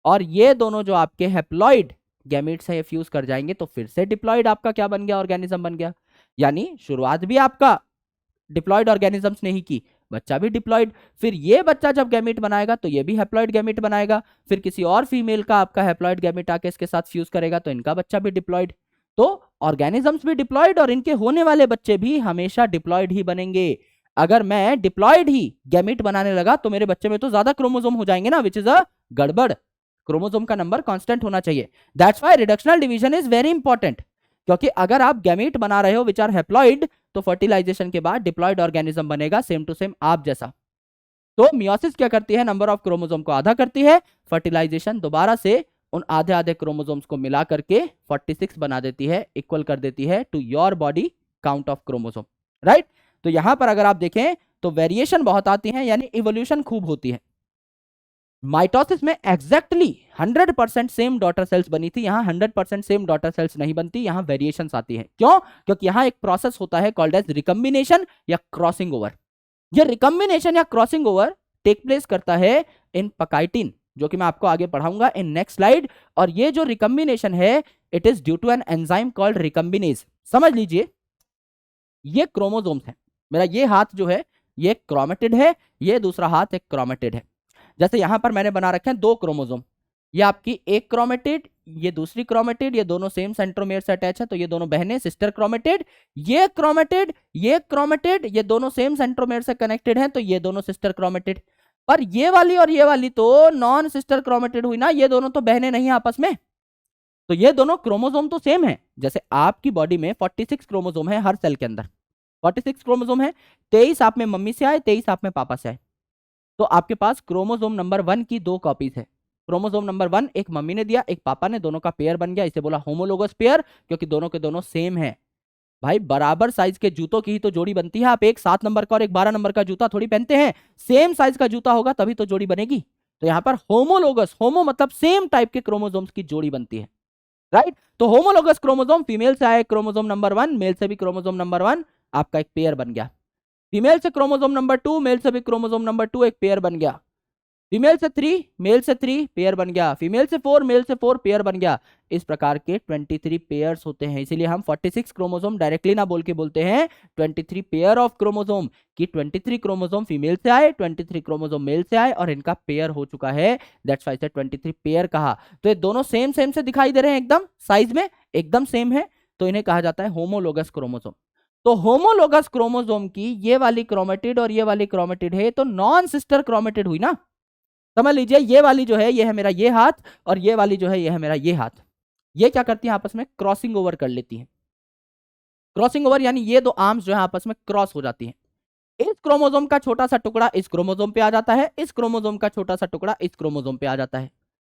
और ये दोनों जो आपके हैप्लॉइड गैमीट्स हैं ये फ्यूज कर जाएंगे, तो फिर से डिप्लॉयड आपका क्या बन गया? ऑर्गेनिज्म बन गया। यानी शुरुआत भी आपका डिप्लॉयड ऑर्गेनिजम्स ने ही की, बच्चा भी डिप्लॉयड। फिर ये बच्चा जब गैमीट बनाएगा तो ये भी हैप्लॉइड गैमीट बनाएगा, फिर किसी और फीमेल का आपका हैप्लॉइड गैमीट आके इसके साथ फ्यूज करेगा तो इनका बच्चा भी डिप्लॉयड। तो ऑर्गेनिजम्स भी डिप्लॉयड और इनके होने वाले बच्चे भी हमेशा डिप्लॉयड ही बनेंगे। अगर मैं डिप्लॉयड ही गैमीट बनाने लगा तो मेरे बच्चे में तो ज्यादा क्रोमोसोम हो जाएंगे ना, विच इज अ गड़बड़। क्रोमोसोम का नंबर कांस्टेंट होना चाहिए। That's why reductional division is very important, क्योंकि अगर आप गैमीट बना रहे हो विच आर हैप्लॉइड तो फर्टिलाइजेशन के बाद डिप्लॉयड ऑर्गेनिज्म बनेगा सेम टू सेम आप जैसा। तो मियोसिस क्या करती है, नंबर ऑफ क्रोमोसोम को आधा करती है, फर्टिलाइजेशन दोबारा से उन आधे आधे क्रोमोसोम्स को मिला करके 46 बना देती है, इक्वल कर देती है to your body count of chromosome, right. तो यहां पर अगर आप देखें तो वेरिएशन बहुत आती है, यानी इवोल्यूशन खूब होती है। माइटोसिस में एग्जैक्टली 100% सेम डॉटर सेल्स बनी थी, यहां 100% सेम डॉटर सेल्स नहीं बनती, यहां वेरिएशंस आती है। क्यों? क्योंकि यहां एक प्रोसेस होता है कॉल्ड एज रिकम्बिनेशन या क्रॉसिंग ओवर। ये रिकम्बिनेशन या क्रॉसिंग ओवर टेक प्लेस करता है इन पकाइटिन, जो कि मैं आपको आगे पढ़ाऊंगा इन नेक्स्ट स्लाइड। और ये जो रिकम्बिनेशन है it is due to an enzyme called recombinase. समझ लीजिए ये क्रोमोसोम्स है, मेरा ये हाथ जो है ये क्रोमेटिड है, ये दूसरा हाथ एक क्रोमेटिड है। जैसे यहां पर मैंने बना रखे हैं दो क्रोमोसोम, ये आपकी एक क्रोमेटिड, ये दूसरी क्रोमेटिड, ये दोनों सेम सेंट्रोमेयर से अटैच है, तो ये दोनों बहनें सिस्टर क्रोमेटिड। ये क्रोमेटिड, ये क्रोमेटिड, ये दोनों सेम सेंट्रोमेयर से कनेक्टेड हैं, तो ये दोनों सिस्टर क्रोमेटिड। पर ये वाली और ये वाली तो नॉन सिस्टर क्रोमेटिड हुई ना, ये दोनों तो बहनें नहीं आपस में। तो ये दोनों क्रोमोसोम तो सेम है। जैसे आपकी बॉडी में 46 क्रोमोसोम है हर सेल के अंदर, 46 क्रोमोसोम है, 23 आप में मम्मी से आए, 23 आप में पापा से आए। तो आपके पास क्रोमोसोम नंबर 1 की दो कॉपीज है। क्रोमोसोम नंबर 1 एक मम्मी ने दिया, एक पापा ने, दोनों का पेयर बन गया, इसे बोला होमोलोगस पेयर, क्योंकि दोनों के दोनों सेम है। भाई बराबर साइज के जूतों की ही तो जोड़ी बनती है। आप एक 7 नंबर का और एक 12 नंबर का जूता थोड़ी पहनते हैं, सेम साइज का जूता होगा तभी तो जोड़ी बनेगी। तो यहां पर होमोलोगस, होमो मतलब सेम टाइप के क्रोमोसोम्स की जोड़ी बनती है, राइट। तो होमोलोगस क्रोमोसोम, फीमेल से आए क्रोमोसोम नंबर 1, मेल से भी क्रोमोसोम नंबर 1, आपका एक पेयर बन गया। फीमेल से क्रोमोसोम नंबर 2, मेल से भी क्रोमोसोम नंबर 2, एक पेयर बन गया। फीमेल से 3, मेल से 3, पेयर बन गया। फीमेल से 4, मेल से 4, पेयर बन गया। इस प्रकार के 23 पेयर्स होते हैं, इसीलिए हम 46 क्रोमोसोम डायरेक्टली ना बोल के बोलते हैं 23 पेयर ऑफ क्रोमोसोम, कि 23 क्रोमोसोम फीमेल से आए, 23 क्रोमोसोम मेल से आए और इनका पेयर हो चुका है, दैट्स व्हाई से 23 पेयर कहा। तो ये दोनों सेम सेम से दिखाई दे रहे हैं, एकदम साइज में एकदम सेम है, तो इन्हें कहा जाता है होमोलोगस क्रोमोसोम। तो होमोलोगस क्रोमोसोम की ये वाली क्रोमेटिड और ये वाली क्रोमेटिड है, तो नॉन सिस्टर क्रोमेटिड हुई ना। समझ लीजिए ये वाली जो है ये है मेरा ये हाथ, और ये वाली जो है ये है मेरा ये हाथ। ये क्या करती है, आपस में क्रॉसिंग ओवर कर लेती है। क्रॉसिंग ओवर यानी ये दो आर्म्स जो है आपस में क्रॉस हो जाती हैं। इस क्रोमोसोम का छोटा सा टुकड़ा इस क्रोमोसोम पे आ जाता है, इस क्रोमोसोम का छोटा सा टुकड़ा इस क्रोमोसोम पे आ जाता है,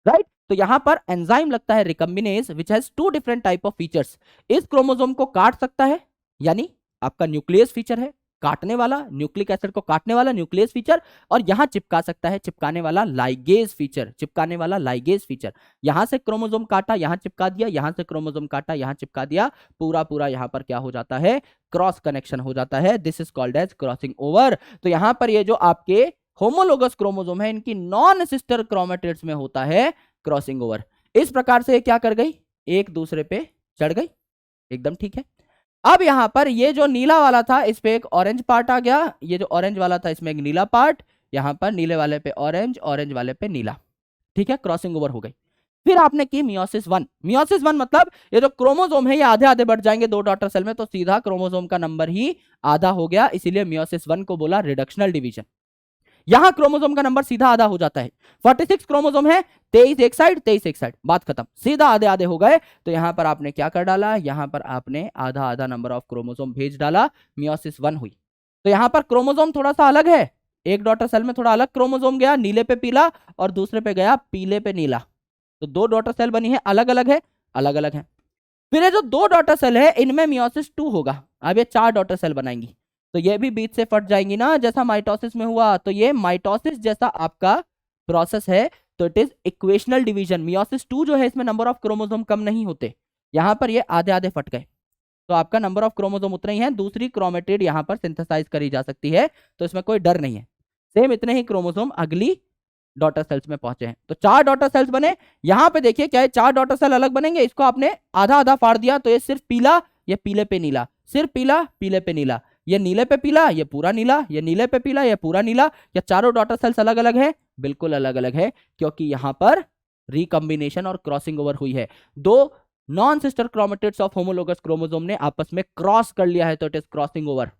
राइट। तो यहां पर एंजाइम लगता है recombinase which has two different type of features. इस क्रोमोसोम को काट सकता है, यानी आपका न्यूक्लियस फीचर है, काटने वाला, न्यूक्लिक एसिड को काटने वाला न्यूक्लियस फीचर, और यहां चिपका सकता है, चिपकाने वाला लाइगेज फीचर, चिपकाने वाला लाइगेज फीचर। यहां से क्रोमोसोम काटा, यहां चिपका दिया, यहां से क्रोमोसोम काटा, यहां चिपका दिया, पूरा पूरा यहां पर क्या हो जाता है, क्रॉस कनेक्शन हो जाता है। This is called as crossing over. तो यहां पर ये जो आपके होमोलोगस क्रोमोसोम है, इनकी नॉन सिस्टर क्रोमेटिड्स में होता है क्रॉसिंग ओवर। इस प्रकार से क्या कर गई, एक दूसरे पे चढ़ गई, एकदम ठीक है। अब यहां पर ये जो नीला वाला था इस पे एक ऑरेंज पार्ट आ गया, ये जो ऑरेंज वाला था इसमें एक नीला पार्ट, यहां पर नीले वाले पे ऑरेंज, ऑरेंज वाले पे नीला, ठीक है, क्रॉसिंग ओवर हो गई। फिर आपने की मियोसिस 1। मियोसिस 1 मतलब ये जो क्रोमोसोम है ये आधे आधे बढ़ जाएंगे दो डॉटर सेल में, तो सीधा क्रोमोसोम का नंबर ही आधा हो गया, इसीलिए मियोसिस 1 को बोला रिडक्शनल डिवीजन। यहां क्रोमोसोम का नंबर सीधा आधा हो जाता है। 46 क्रोमोसोम है, 23 एक साइड 23 एक साइड, बात खत्म, सीधा आधे आधे हो गए। तो यहां पर आपने क्या कर डाला, यहां पर आपने आधा आधा नंबर ऑफ क्रोमोसोम भेज डाला, मियोसिस 1 हुई। तो यहां पर क्रोमोसोम थोड़ा सा अलग है, एक डॉटर सेल में थोड़ा अलग क्रोमोसोम गया, नीले पे पीला और दूसरे पे गया पीले पे नीला, तो दो डॉटर सेल बनी है, अलग अलग है, अलग अलग है। फिर ये जो दो डॉटर सेल है इनमें मियोसिस 2 होगा, अब ये 4 डॉटर सेल बनाएंगी, तो ये भी बीच से फट जाएंगी ना, जैसा माइटोसिस में हुआ। तो ये माइटोसिस जैसा आपका प्रोसेस है, तो it is equational division. Meiosis 2 जो है इसमें नंबर ऑफ क्रोमोसोम कम नहीं होते, यहां पर ये आधे आधे फट गए, तो आपका नंबर ऑफ क्रोमोसोम उतने ही है, दूसरी क्रोमेटिड यहां पर सिंथेसाइज करी जा सकती है, तो इसमें कोई डर नहीं है। सेम इतने ही क्रोमोसोम अगली डॉटर सेल्स में पहुंचे हैं, तो 4 डॉटर सेल्स बने। यहां पे देखिए क्या है, 4 डॉटर सेल अलग बनेंगे, इसको आपने आधा आधा फाड़ दिया, तो ये सिर्फ पीला, ये पीले पे नीला, सिर्फ पीला पीले पे नीला, ये नीले पे पीला, ये पूरा नीला, ये नीले पे पीला, ये पूरा नीला। या चारों डॉटर सेल्स अलग अलग है, बिल्कुल अलग अलग है, क्योंकि यहां पर रिकॉम्बिनेशन और क्रॉसिंग ओवर हुई है। दो non sister chromatids of homologous chromosome ने आपस में क्रॉस कर लिया है, तो it is crossing over.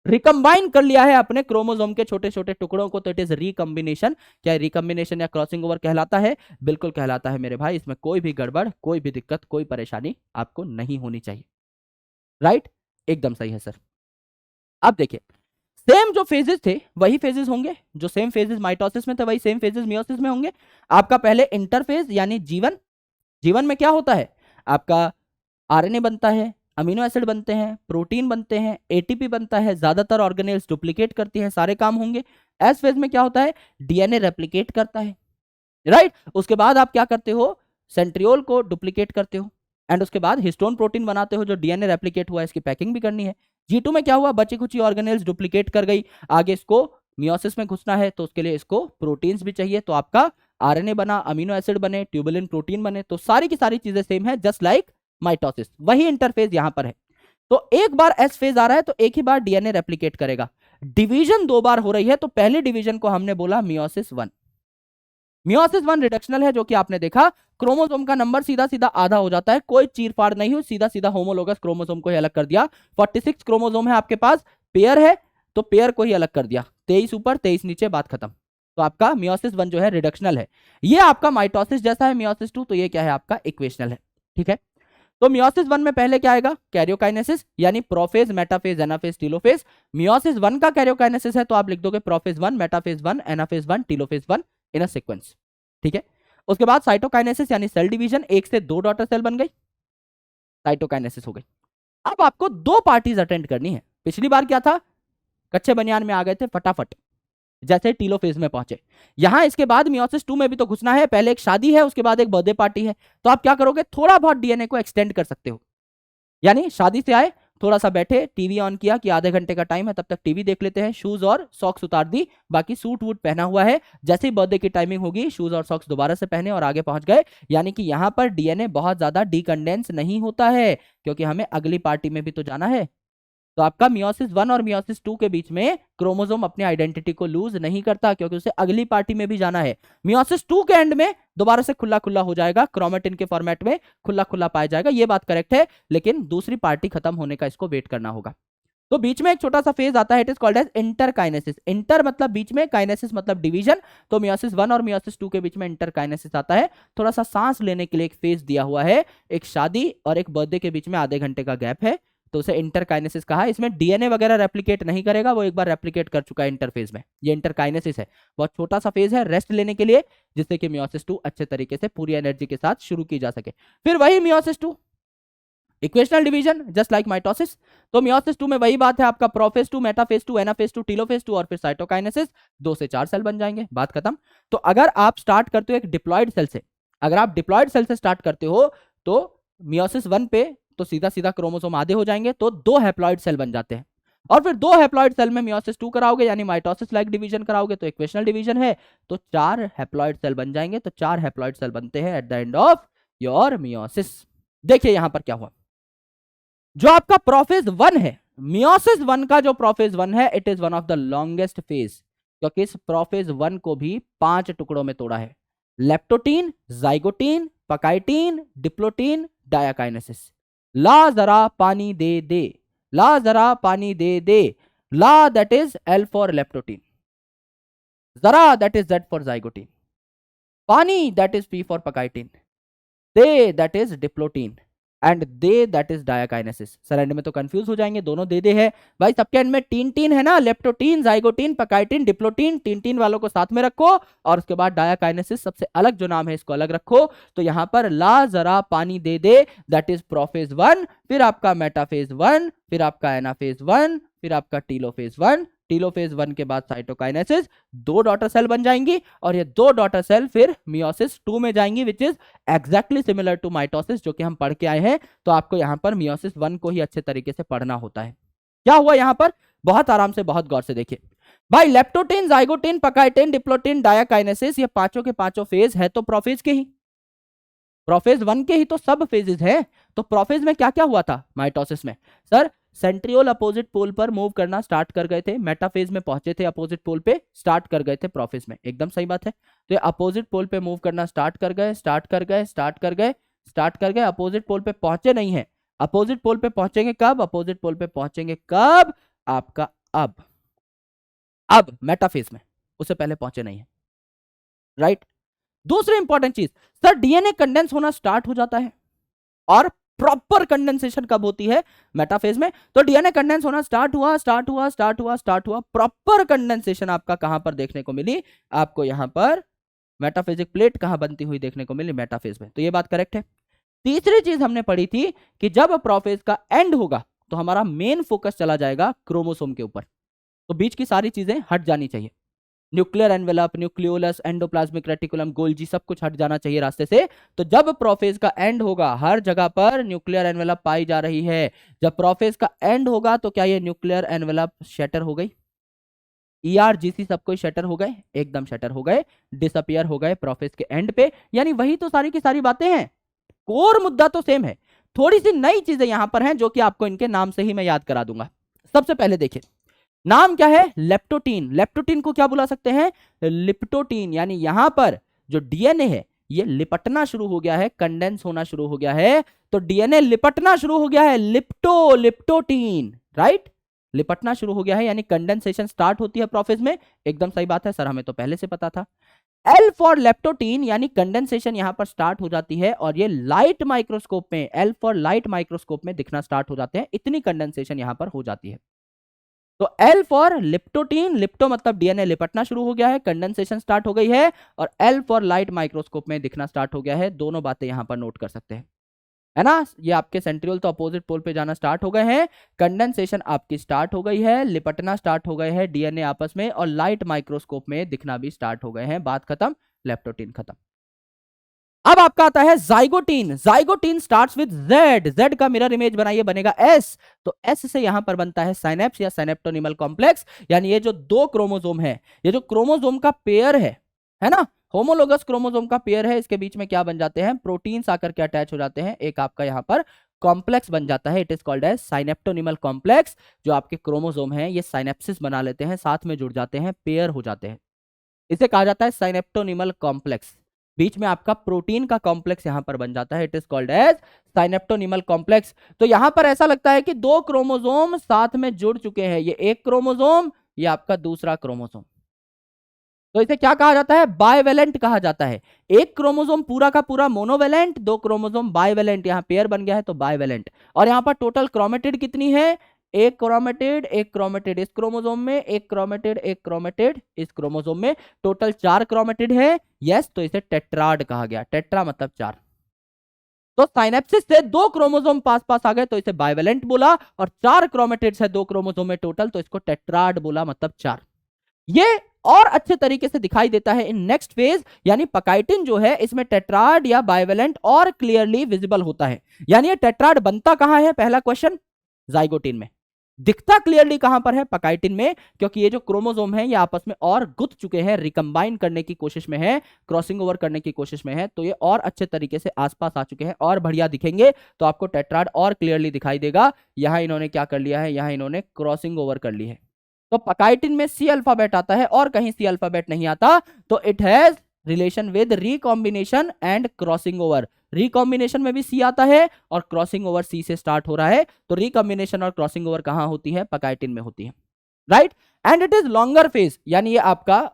Recombine कर लिया है अपने क्रोमोसोम के छोटे छोटे टुकड़ों को, तो इट इज रिकंबिनेशन। क्या रिकंबिनेशन या क्रॉसिंग ओवर कहलाता है? बिल्कुल कहलाता है मेरे भाई, इसमें कोई भी गड़बड़, कोई भी दिक्कत, कोई परेशानी आपको नहीं होनी चाहिए, राइट? एकदम सही है सर। अब देखिए, सेम जो फेजेस थे वही फेजेस होंगे, जो सेम फेजेस माइटोसिस में थे वही सेम फेजेस मियोसिस में होंगे। आपका पहले इंटरफेज यानी जीवन, जीवन में क्या होता है, आपका आरएनए बनता है, अमीनो एसिड बनते हैं, प्रोटीन बनते हैं, एटीपी बनता है, ज्यादातर ऑर्गेनेल्स डुप्लीकेट करती हैं, सारे काम होंगे। एस फेज में क्या होता है, डीएनए रेप्लिकेट करता है, राइट। उसके बाद आप क्या करते हो, सेंट्रियोल को डुप्लीकेट करते हो, एंड उसके बाद हिस्टोन प्रोटीन बनाते हो जो डीएनए रेप्लिकेट हुआ है, इसकी पैकिंग भी करनी है। G2 में क्या हुआ, बची खुची ऑर्गेनेल्स डुप्लीकेट कर गई, आगे इसको मियोसिस में घुसना है तो उसके लिए इसको प्रोटीन्स भी चाहिए, तो आपका आरएनए बना, अमीनो एसिड बने, ट्यूबुलिन प्रोटीन बने, तो सारी की सारी चीजें सेम है, जस्ट लाइक माइटोसिस। वही इंटरफेज यहां पर है। तो एक बार एस फेज आ रहा है तो एक ही बार डीएनए रेप्लिकेट करेगा। डिवीजन दो बार हो रही है तो पहले डिवीजन को हमने बोला मियोसिस 1। मियोसिस 1 रिडक्शनल है, जो कि आपने देखा क्रोमोसोम का नंबर सीधा सीधा आधा हो जाता है, कोई चीरफाड़ नहीं हुई, सीधा सीधा होमोलोगस क्रोमोसोम को ही अलग कर दिया। 46 क्रोमोसोम है आपके पास, पेयर है तो पेयर को ही अलग कर दिया, 23 ऊपर 23 नीचे, बात खत्म। तो आपका मियोसिस 1 जो है रिडक्शनल है। ये आपका माइटोसिस जैसा है मियोसिस 2, तो ये क्या है आपका इक्वेशनल है, ठीक है। तो मियोसिस 1 में पहले क्या आएगा, कैरियोकाइनेसिस, यानी prophase, metaphase, anaphase, telophase. Meiosis 1 का कैरियोकाइनेसिस है तो आप लिख दोगे prophase 1, metaphase 1, anaphase 1, telophase 1 in a sequence, ठीक है। उसके बाद साइटोकाइनेसिस यानी सेल डिवीजन, एक से दो डॉटर सेल बन गई, साइटोकाइनेसिस हो गई। अब आपको दो पार्टीज अटेंड करनी है। पिछली बार क्या था, कच्चे बनियान में आ गए थे फटाफट, जैसे टीलोफेज में पहुंचे। यहां इसके बाद मियोसिस 2 में भी तो घुसना है, पहले एक शादी है उसके बाद एक बर्थडे पार्टी है, तो आप क्या करोगे, थोड़ा बहुत डीएनए को एक्सटेंड कर सकते हो। यानी शादी से आए, थोड़ा सा बैठे, टीवी ऑन किया कि आधे घंटे का टाइम है तब तक टीवी देख लेते हैं, शूज और सॉक्स उतार दी, बाकी सूट वूट पहना हुआ है, जैसे ही बर्थडे की टाइमिंग होगी शूज और सॉक्स दोबारा से पहने और आगे पहुंच गए। यानी कि यहां पर डीएनए बहुत ज्यादा डीकंडेंस नहीं होता है, क्योंकि हमें अगली पार्टी में भी तो जाना है। तो आपका मियोसिस 1 और मियोसिस 2 के बीच में क्रोमोसोम अपनी आइडेंटिटी को लूज नहीं करता, क्योंकि उसे अगली पार्टी में भी जाना है। मियोसिस 2 के एंड में दोबारा से खुला खुला हो जाएगा, क्रोमेटिन के फॉर्मेट में खुला खुला पाया जाएगा, ये बात करेक्ट है, लेकिन दूसरी पार्टी खत्म होने का इसको वेट करना होगा। तो बीच में एक छोटा सा फेज आता है, it is called as interkinesis. Inter मतलब बीच में, काइनेसिस मतलब डिवीजन, तो मियोसिस 1 और मियोसिस 2 के बीच में इंटरकाइनेसिस आता है। थोड़ा सा सांस लेने के लिए एक फेज दिया हुआ है, एक शादी और एक बर्थडे के बीच में आधे घंटे का गैप है, तो उसे इंटरकाइनेसिस कहा। इसमें डीएनए वगैरह रेप्लिकेट नहीं करेगा, वो एक बार रेप्लिकेट कर चुका है इंटरफेज में, ये इंटरकाइनेसिस है। बहुत छोटा सा फेज है रेस्ट लेने के लिए, जिससे कि मियोसिस 2 अच्छे तरीके से पूरी एनर्जी के साथ शुरू की जा सके। फिर वही meiosis 2 equational division just like mitosis. तो मियोसिस 2 में वही बात है, आपका प्रोफेज 2, मेटाफेज 2, एनाफेज 2, टीलोफेज 2 और फिर साइटोकाइनेसिस, 2 से 4 सेल बन जाएंगे, बात खत्म। तो अगर आप स्टार्ट करते हो एक डिप्लॉयड सेल से, अगर आप डिप्लॉयड सेल से स्टार्ट करते हो तो मियोसिस 1 पे तो सीधा सीधा क्रोमोसोम आधे हो जाएंगे, तो 2 हैप्लॉयड सेल बन जाते हैं, और फिर 2 हैप्लॉयड सेल में मियोसिस 2 कराओगे यानी माइटोसिस लाइक डिवीजन कराओगे तो इक्वेशनल डिवीजन है, तो 4 हैप्लॉयड सेल बन जाएंगे। तो 4 हैप्लॉयड सेल बनते हैं at the end of your meiosis. देखिए यहां पर क्या हुआ, जो आपका प्रोफेज 1 है, मियोसिस 1 का जो प्रोफेज 1 है, it is one of the longest phase, क्योंकि इस प्रोफेज 1 को भी 5 टुकड़ों में तोड़ा है, leptotene, zygotene, pachytene, diplotene, diakinesis. ला जरा पानी दे दे, ला जरा पानी दे दे, ला that is L for leptotene, जरा that is Z for zygotene, पानी that is P for pachytene, दे दैट इज डिप्लोटीन, एंड दे that is diakinesis. Sir and में तो कंफ्यूज हो जाएंगे, दोनों दे दे है भाई, सबके एंड में टीन टीन है ना, leptotene, zygotene, pachytene, diplotene, tene tene वालों को साथ में रखो, और उसके बाद डायाकाइनेसिस सबसे अलग जो नाम है इसको अलग रखो। तो यहां पर ला जरा पानी दे दे दैट इज प्रोफेज 1, फिर आपका मेटाफेज 1, फिर आपका एनाफेज 1, फिर आपका टीलोफेज 1, टीलोफेज 1 के बाद साइटोकाइनेसिस, 2 डॉटर सेल बन जाएंगी, और ये 2 डॉटर सेल फिर मियोसिस 2 में जाएंगी, which is exactly similar to mitosis, जो कि हम पढ़ के आए हैं। तो आपको यहां पर मियोसिस 1 को ही अच्छे तरीके से पढ़ना होता है। क्या हुआ यहां पर, बहुत आराम से, बहुत गौर से देखिए भाई, लेप्टोटीन, जाइगोटीन, पकाइटीन, डिप्लोटीन, डायाकाइनेसिस, ये पांचों के पांचों फेज है तो प्रोफेज के ही, प्रोफेज 1 के ही तो सब फेजेस हैं। तो प्रोफेज में क्या क्या हुआ था माइटोसिस में, सर सेंट्रियोल अपोजिट पोल पर मूव करना स्टार्ट कर गए थे, मेटाफेज में पहुंचे थे, अपोजिट पोल पे स्टार्ट कर गए थे प्रोफेज में, एकदम सही बात है। तो ये अपोजिट पोल पे मूव करना स्टार्ट कर गए, स्टार्ट कर गए, स्टार्ट कर गए, स्टार्ट कर गए, अपोजिट पोल पे पहुंचे नहीं है। अपोजिट पोल पे पहुंचेंगे कब, अपोजिट पोल पे पहुंचेंगे कब, आपका अब मेटाफेज में, उससे पहले पहुंचे नहीं है, राइट। दूसरी इंपॉर्टेंट चीज, सर डीएनए कंडेंस होना स्टार्ट हो जाता है और प्रॉपर कंडेंसेशन कब होती है? मेटाफेज में। तो डीएनए कंडेंस होना स्टार्ट हुआ, प्रॉपर कंडेंसेशन आपका कहां पर देखने को मिली? आपको यहां पर मेटाफेजिक प्लेट कहां बनती हुई देखने को मिली? मेटाफेज में। तो ये बात करेक्ट है। तीसरी चीज हमने पढ़ी थी कि जब प्रोफेज का एंड होगा तो हमारा मेन फोकस चला जाएगा क्रोमोसोम के ऊपर, तो बीच की सारी चीजें हट जानी चाहिए। Nuclear envelope, nucleolus, endoplasmic reticulum, Golgi सब कुछ हट जाना चाहिए रास्ते से। तो जब प्रोफेज का एंड होगा, हर जगह पर न्यूक्लियर एनवेलप पाई जा रही है, जब प्रोफेज का एंड होगा तो क्या ये न्यूक्लियर एनवेलप शटर हो गई? ईआरजीसी सब कोई शटर हो गए, एकदम शटर हो गए, डिसअपियर हो गए प्रोफेज के एंड पे। यानी वही तो सारी की सारी बातें हैं, कोर मुद्दा तो सेम है, थोड़ी सी नई चीजें यहां पर हैं जो कि आपको इनके नाम से ही मैं याद करा दूंगा। सबसे पहले देखिए, नाम क्या है? लेप्टोटीन। लेप्टोटीन को क्या बुला सकते हैं? लिप्टोटीन। यानी यहां पर जो डीएनए है ये लिपटना शुरू हो गया है, कंडेंस होना शुरू हो गया है। तो डीएनए लिपटना शुरू हो गया है, लिप्टोटीन, राइट? लिपटना शुरू हो गया है यानी कंडेंसेशन स्टार्ट होती है प्रोफेज में। एकदम सही बात है सर, हमें तो पहले से पता था। एल फॉर लेप्टोटीन यानी कंडेंसेशन यहां पर स्टार्ट हो जाती है और ये लाइट माइक्रोस्कोप में, एल फॉर लाइट माइक्रोस्कोप में दिखना स्टार्ट हो जाते हैं। इतनी कंडेंसेशन यहां पर हो जाती है। तो एल फॉर लिप्टोटीन, लिप्टो मतलब डीएनए लिपटना शुरू हो गया है, कंडेंसेशन स्टार्ट हो गई है, और एल फॉर लाइट माइक्रोस्कोप में दिखना स्टार्ट हो गया है। दोनों बातें यहां पर नोट कर सकते हैं, है ना? ये आपके सेंट्रियोल तो अपोजिट पोल पे जाना स्टार्ट हो गए हैं, कंडेंसेशन आपकी स्टार्ट हो गई है, लिपटना स्टार्ट हो गए हैं डीएनए आपस में, और लाइट माइक्रोस्कोप में दिखना भी स्टार्ट हो गए हैं। बात खत्म, लेप्टोटीन खत्म। अब आपका आता है zygotene. Zygotene starts with Z, Z का मिरर इमेज बनाइए, बनेगा एस। तो एस से यहां पर बनता है साइनेप्स या साइनेप्टोनिमल कॉम्प्लेक्स। यानी ये जो दो क्रोमोसोम है, ये जो क्रोमोसोम का पेयर है ना, होमोलोगस क्रोमोसोम का पेयर है, इसके बीच में क्या बन जाते हैं? प्रोटीन्स आकर के अटैच हो जाते हैं, एक आपका यहां पर कॉम्प्लेक्स बन जाता है। It is called as synaptonemal complex. जो आपके क्रोमोसोम हैं ये साइनेप्सिस बना लेते हैं, साथ में जुड़ जाते हैं, पेयर हो जाते हैं, इसे कहा जाता है साइनेप्टोनिमल कॉम्प्लेक्स। बीच में आपका प्रोटीन का कॉम्प्लेक्स यहां पर बन जाता है, it is called as synaptonemal complex. तो यहां पर ऐसा लगता है कि दो क्रोमोसोम साथ में जुड़ चुके हैं, ये एक क्रोमोसोम, ये आपका दूसरा क्रोमोसोम। तो इसे क्या कहा जाता है? बाइवेलेंट कहा जाता है। एक क्रोमोसोम पूरा का पूरा मोनोवेलेंट, दो क्रोमोसोम बाइवेलेंट, यहां पेयर बन गया है तो बाइवेलेंट। और यहां पर टोटल क्रोमेटिड कितनी है? एक क्रोमेटिड इस क्रोमोसोम में, एक क्रोमेटिड इस क्रोमोसोम में, टोटल 4 क्रोमेटिड है। यस, तो इसे टेट्राड कहा गया। टेट्रा मतलब 4। तो साइनेप्सिस से दो क्रोमोसोम पास पास आ गए तो इसे बाइवेलेंट बोला, और 4 क्रोमेटिड्स है दो क्रोमोसोम में टोटल, तो इसको टेट्राड बोला, मतलब 4। ये और अच्छे तरीके से दिखाई देता है इन नेक्स्ट फेज, यानी पकाइटिन जो है इसमें टेट्राड या बाइवेलेंट और क्लियरली विजिबल होता है। यानी ये टेट्राड बनता कहां है? पहला क्वेश्चन, जाइगोटिन में। दिखता क्लियरली कहां पर है? पकाइटिन में, क्योंकि ये जो क्रोमोसोम है ये आपस में और गुथ चुके हैं, रिकंबाइन करने की कोशिश में है, क्रॉसिंग ओवर करने की कोशिश में है, तो ये और अच्छे तरीके से आसपास आ चुके हैं और बढ़िया दिखेंगे, तो आपको टेट्राड और क्लियरली दिखाई देगा। यहां इन्होंने क्या कर लिया है? यहां इन्होंने क्रॉसिंग ओवर कर ली है। तो पकाइटिन में सी अल्फाबेट आता है और कहीं सी अल्फाबेट नहीं आता, तो it has relation with recombination and crossing over. Recombination में भी सी आता है और क्रॉसिंग ओवर सी से स्टार्ट हो रहा है, तो रिकॉम्बिनेशन और क्रॉसिंग ओवर कहां होती है? पकाइटिन में होती है, right? And it is longer phase, यानी ये आपका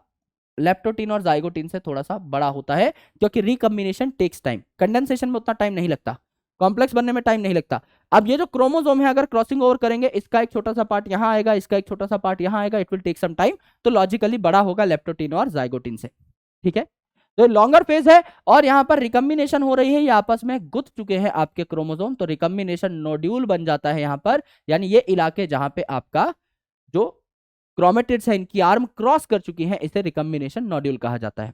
लेप्टोटीन और जाइगोटीन से थोड़ा सा बड़ा होता है, क्योंकि रिकॉम्बिनेशन टेक्स टाइम, कंडेंसेशन में उतना टाइम नहीं लगता, कॉम्प्लेक्स बनने में टाइम नहीं लगता। अब ये जो क्रोमोसोम है अगर क्रॉसिंग ओवर करेंगे, इसका एक छोटा सा पार्ट यहां आएगा, इसका एक छोटा सा पार्ट यहां आएगा, it will take some time, तो लॉजिकली बड़ा होगा लेप्टोटीन और जाइगोटीन से, ठीक है? तो लॉन्गर फेज है और यहां पर रिकम्बिनेशन हो रही है, ये आपस में गुथ चुके हैं आपके क्रोमोसोम, तो रिकम्बिनेशन नोड्यूल बन जाता है यहां पर। यानी ये इलाके जहां पे आपका जो क्रोमेटिड्स है इनकी आर्म क्रॉस कर चुकी है, इसे रिकम्बिनेशन नोड्यूल कहा जाता है।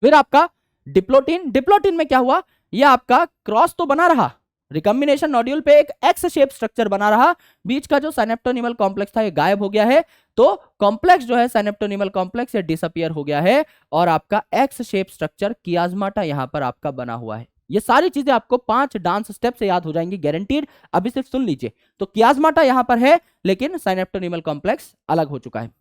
फिर आपका डिप्लोटीन, डिप्लोटीन में क्या हुआ? ये आपका क्रॉस तो बना रहा, रिकम्बिनेशन नोड्यूल पे एक एक्स शेप स्ट्रक्चर बना रहा, बीच का जो साइनेप्टोनिमल कॉम्प्लेक्स था ये गायब हो गया है, तो कॉम्प्लेक्स जो है साइनेप्टोनिमल कॉम्प्लेक्स ये डिसअपियर हो गया है, और आपका एक्स शेप स्ट्रक्चर कियाज्माटा यहां पर आपका बना हुआ है। ये सारी चीजें आपको 5 डांस स्टेप से याद हो जाएंगी, गारंटीड। अभी सिर्फ सुन लीजिए, तो कियाज्माटा यहां पर है, लेकिन साइनेप्टोनिमल कॉम्प्लेक्स अलग हो चुका है।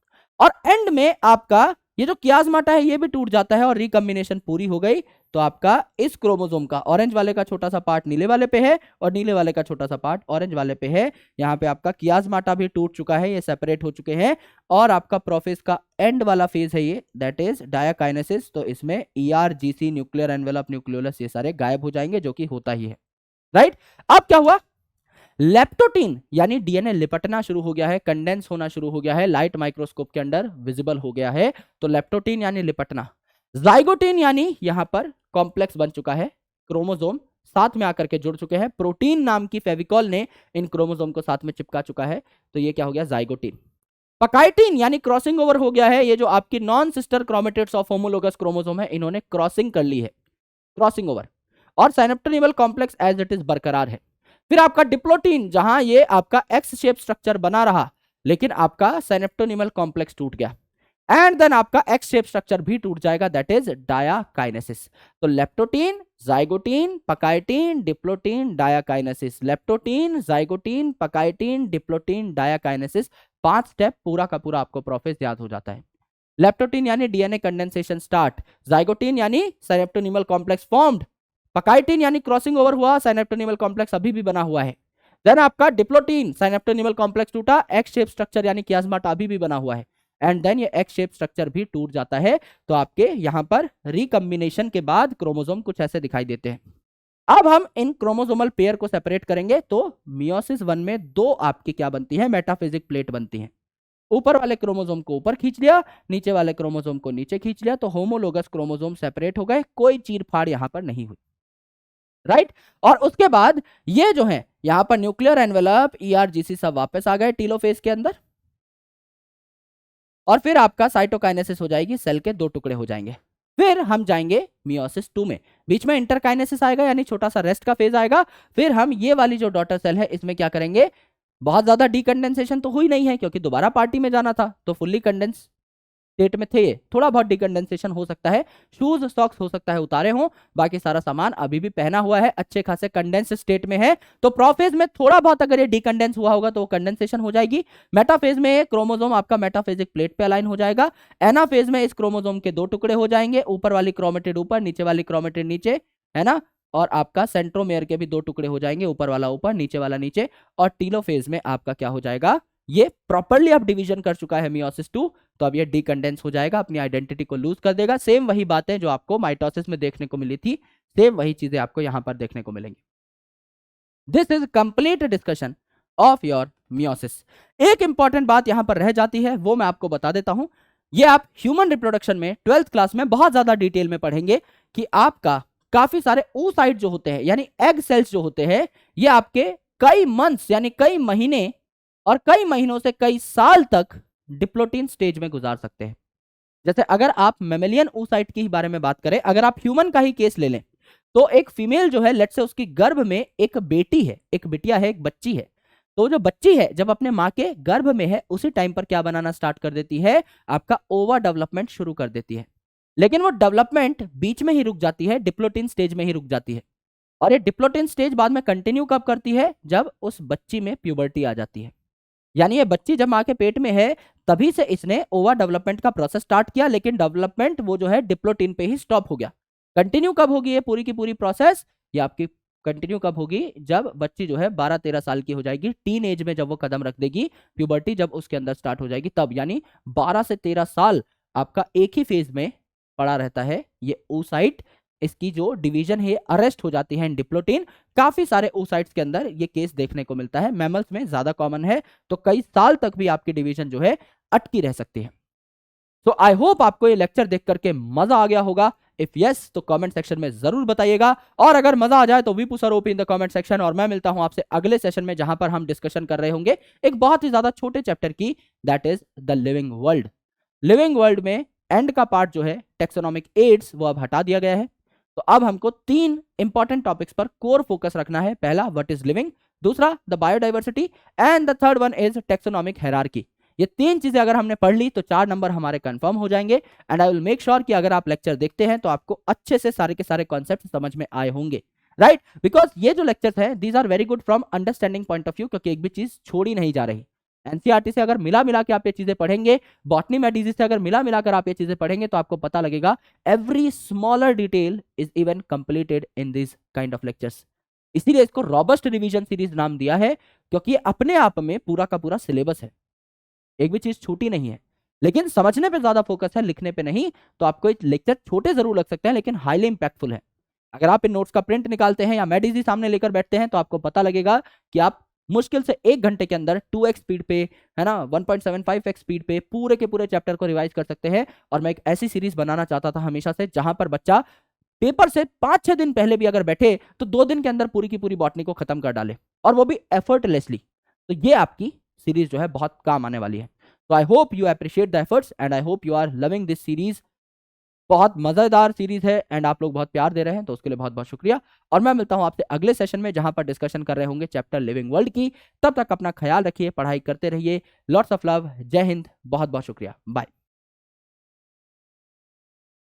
और एंड में आपका ये जो कियाज्माटा है ये भी टूट जाता है और रिकम्बिनेशन पूरी हो गई, तो आपका इस क्रोमोसोम का ऑरेंज वाले का छोटा सा पार्ट नीले वाले पे है और नीले वाले का छोटा सा पार्ट ऑरेंज वाले पे है। यहाँ पे आपका कियाज्माटा भी टूट चुका है, ये सेपरेट हो चुके हैं, और आपका प्रोफेज का एंड वाला फेज है ये, दैट इज डायाकाइनेसिस। तो इसमें ईआरजीसी, न्यूक्लियर एनवेलप, न्यूक्लियोलस, ये सारे गायब हो जाएंगे, जो कि होता ही है। राइट। अब क्या हुआ, लेप्टोटीन यानी डीएनए लिपटना शुरू हो गया है, कंडेंस होना शुरू हो गया है, लाइट माइक्रोस्कोप के अंदर विजिबल हो गया है, तो लेप्टोटीन यानी लिपटना। जाइगोटीन यानी यहां पर कॉम्प्लेक्स बन चुका है, क्रोमोसोम साथ में आकर के जुड़ चुके हैं, प्रोटीन नाम की फेविकॉल ने इन क्रोमोसोम को साथ में चिपका चुका है, तो ये क्या हो गया, जाइगोटीन। पकाइटिन यानी क्रॉसिंग ओवर हो गया है, ये जो आपकी non sister chromatids of homologous chromosome है, इन्होंने क्रॉसिंग कर ली है, क्रॉसिंग ओवर, और साइनेप्टोनिमल कॉम्प्लेक्स एज इट इज बरकरार है। फिर आपका डिप्लोटीन, जहां ये आपका एक्स शेप स्ट्रक्चर बना रहा, लेकिन आपका साइनेप्टोनिमल कॉम्प्लेक्स टूट गया, एंड देन आपका एक्स शेप स्ट्रक्चर भी टूट जाएगा, दैट इज डायाकाइनेसिस। तो leptotene, zygotene, pachytene, diplotene, diakinesis, leptotene, zygotene, pachytene, diplotene, diakinesis, 5 step पूरा का पूरा आपको प्रोसेस याद हो जाता है। लेप्टोटीन यानी डीएनए कंडेंसेशन स्टार्ट, जाइगोटीन यानी साइनेप्टोनिमल कॉम्प्लेक्स फॉर्म्ड, पकाइटीन यानी क्रॉसिंग ओवर हुआ, साइनेप्टोनिमल कॉम्प्लेक्स अभी भी बना हुआ है, देन आपका डिप्लोटीन, साइनेप्टोनिमल कॉम्प्लेक्स टूटा, एक्स शेप स्ट्रक्चर यानी कियास्माटा अभी भी बना हुआ है, एंड देन ये एक्स शेप स्ट्रक्चर भी टूट जाता है, तो आपके यहां पर रिकम्बिनेशन के बाद क्रोमोसोम कुछ ऐसे दिखाई देते हैं। अब हम इन क्रोमोसोमल पेयर को सेपरेट करेंगे, तो मियोसिस 1 में 2 आपकी क्या बनती है, मेटाफिजिक प्लेट बनती है, ऊपर वाले क्रोमोसोम को ऊपर खींच लिया, नीचे वाले क्रोमोसोम को नीचे खींच लिया, तो होमोलोगस क्रोमोसोम सेपरेट हो गए, कोई चीरफाड़ यहां पर नहीं हुई, राइट। और उसके बाद ये जो है यहां पर न्यूक्लियर एनवेलप, ईआरजीसी सब वापस आ गए टीलोफेज के अंदर, और फिर आपका साइटोकाइनेसिस हो जाएगी, सेल के 2 टुकड़े हो जाएंगे। फिर हम जाएंगे मियोसिस 2 में, बीच में इंटरकाइनेसिस आएगा यानी छोटा सा रेस्ट का फेज आएगा। फिर हम ये वाली जो डॉटर सेल है इसमें क्या करेंगे, बहुत ज्यादा डीकंडेंसेशन तो हुई नहीं है क्योंकि दोबारा पार्टी में जाना था, तो फुल्ली कंडेंस स्टेट में थे, थोड़ा बहुत डिकंडेंसेशन हो सकता है, शूज सॉक्स हो सकता है उतारे हों, बाकी सारा सामान अभी भी पहना हुआ है, अच्छे खासे कंडेंस स्टेट में है। तो प्रोफेज में थोड़ा बहुत अगर ये डिकंडेंस हुआ होगा तो वो कंडेंसेशन हो जाएगी। मेटाफेज में क्रोमोसोम आपका मेटाफेजिक प्लेट पे अलाइन हो जाएगा। एनाफेज में इस क्रोमोसोम के 2 टुकड़े हो जाएंगे, ऊपर वाली क्रोमेटिड ऊपर, नीचे वाली क्रोमेटिड नीचे, है ना, और आपका सेंट्रोमेयर के भी 2 टुकड़े हो जाएंगे, ऊपर वाला ऊपर, नीचे वाला नीचे। और टीलोफेज में आपका क्या हो जाएगा, ये प्रॉपर्ली अब डिवीजन कर चुका है मियोसिस 2, तो अब ये डीकंडेंस हो जाएगा, अपनी आइडेंटिटी को लूज कर देगा। सेम वही बातें जो आपको माइटोसिस में देखने को मिली थी, सेम वही चीजें आपको यहां पर देखने को मिलेंगी। This is complete discussion of your meiosis. एक इंपॉर्टेंट बात यहां पर रह जाती है, वो मैं आपको बता देता हूं, ये आप ह्यूमन रिप्रोडक्शन में 12th क्लास में बहुत ज्यादा डिटेल में पढ़ेंगे कि आपका काफी सारे oocyte जो होते हैं यानी एग सेल्स जो होते हैं, ये आपके कई मंथ्स यानी कई महीने और कई महीनों से कई साल तक डिप्लोटीन स्टेज में गुजार सकते हैं। जैसे अगर आप मेमेलियन oocyte की ही बारे में बात करें, अगर आप ह्यूमन का ही केस ले लें, तो एक फीमेल जो है, लेट्स से उसकी गर्भ में एक बेटी है, एक बिटिया है, एक बच्ची है, तो जो बच्ची है जब अपने माँ के गर्भ में है उसी टाइम पर क्या बनाना स्टार्ट कर देती है, आपका ओवा डेवलपमेंट शुरू कर देती है। लेकिन वो डेवलपमेंट बीच में ही रुक जाती है, डिप्लोटीन स्टेज में ही रुक जाती है, और ये डिप्लोटीन स्टेज बाद में कंटिन्यू कब करती है, जब उस बच्ची में प्यूबर्टी आ जाती है। यानी ये बच्ची जब माँ के पेट में है तभी से इसने ओवा डेवलपमेंट का प्रोसेस स्टार्ट किया, लेकिन डेवलपमेंट वो जो है डिप्लोटीन पे ही स्टॉप हो गया। कंटिन्यू कब होगी ये पूरी की पूरी प्रोसेस, ये आपकी कंटिन्यू कब होगी, जब बच्ची जो है 12-13 साल की हो जाएगी, टीन एज में जब वो कदम रख देगी, प्यूबर्टी जब उसके अंदर स्टार्ट हो जाएगी तब, यानी 12 से 13 साल आपका एक ही फेज में पड़ा रहता है ये oocyte। इसकी जो डिवीजन है अरेस्ट हो जाती है इन डिप्लोटीन। काफी सारे oocytes के अंदर ये केस देखने को मिलता है, मैमल्स में ज्यादा कॉमन है, तो कई साल तक भी आपकी डिवीजन जो है अटकी रह सकती है। तो आई होप आपको ये लेक्चर देख करके मजा आ गया होगा। इफ यस तो कमेंट सेक्शन में जरूर बताइएगा, और अगर मजा आ जाए तो Vipu sir OP in the comment section. और मैं मिलता हूं आपसे अगले सेशन में, जहां पर हम डिस्कशन कर रहे होंगे एक बहुत ही ज्यादा छोटे चैप्टर की, that is the living world. Living world में एंड का पार्ट जो है टेक्सोनोमिक एड्स वो अब हटा दिया गया है, तो अब हमको 3 इंपॉर्टेंट टॉपिक्स पर कोर फोकस रखना है। पहला व्हाट इज लिविंग, दूसरा the biodiversity, and the third one is taxonomic hierarchy. ये 3 चीजें अगर हमने पढ़ ली तो 4 नंबर हमारे कंफर्म हो जाएंगे। And I will make sure कि अगर आप लेक्चर देखते हैं तो आपको अच्छे से सारे के सारे कॉन्सेप्ट समझ में आए होंगे, राइट। बिकॉज ये जो लेक्चर्स हैं these are very good from understanding point of view, क्योंकि एक भी चीज छोड़ी नहीं जा रही। एनसीईआरटी से अगर मिला मिला के आप ये चीजें पढ़ेंगे, बॉटनी मैडिजी से अगर मिला मिला कर आप ये चीजें पढ़ेंगे, तो आपको पता लगेगा every smaller detail is even completed in this kind of lectures. इसीलिए इसको रॉबस्ट रिवीजन सीरीज नाम दिया है, क्योंकि ये अपने आप में पूरा का पूरा सिलेबस है, एक भी चीज छूटी नहीं है। लेकिन समझने पे ज्यादा फोकस है, लिखने पे नहीं। तो आपको एक लेक्चर छोटे जरूर लग सकते हैं लेकिन हाईली इंपैक्टफुल है। अगर आप इन नोट्स का प्रिंट निकालते हैं या मैडिजी सामने लेकर बैठते हैं तो आपको पता लगेगा कि आप मुश्किल से 1 घंटे के अंदर 2x स्पीड पे, है ना, 1.75x स्पीड पे पूरे के पूरे चैप्टर को रिवाइज कर सकते हैं। और मैं एक ऐसी सीरीज बनाना चाहता था हमेशा से जहां पर बच्चा पेपर से 5-6 दिन पहले भी अगर बैठे तो 2 दिन के अंदर पूरी की पूरी बॉटनी को खत्म कर डाले, और वो भी एफर्टलेसली। तो ये आपकी सीरीज जो है बहुत काम आने वाली है। तो I hope you appreciate the efforts and I hope you are loving this series. बहुत मजेदार सीरीज है एंड आप लोग बहुत प्यार दे रहे हैं, तो उसके लिए बहुत बहुत शुक्रिया। और मैं मिलता हूं आपसे अगले सेशन में जहां पर डिस्कशन कर रहे होंगे चैप्टर लिविंग वर्ल्ड की। तब तक अपना ख्याल रखिए, पढ़ाई करते रहिए। लॉट्स ऑफ लव, जय हिंद, बहुत बहुत शुक्रिया, बाय।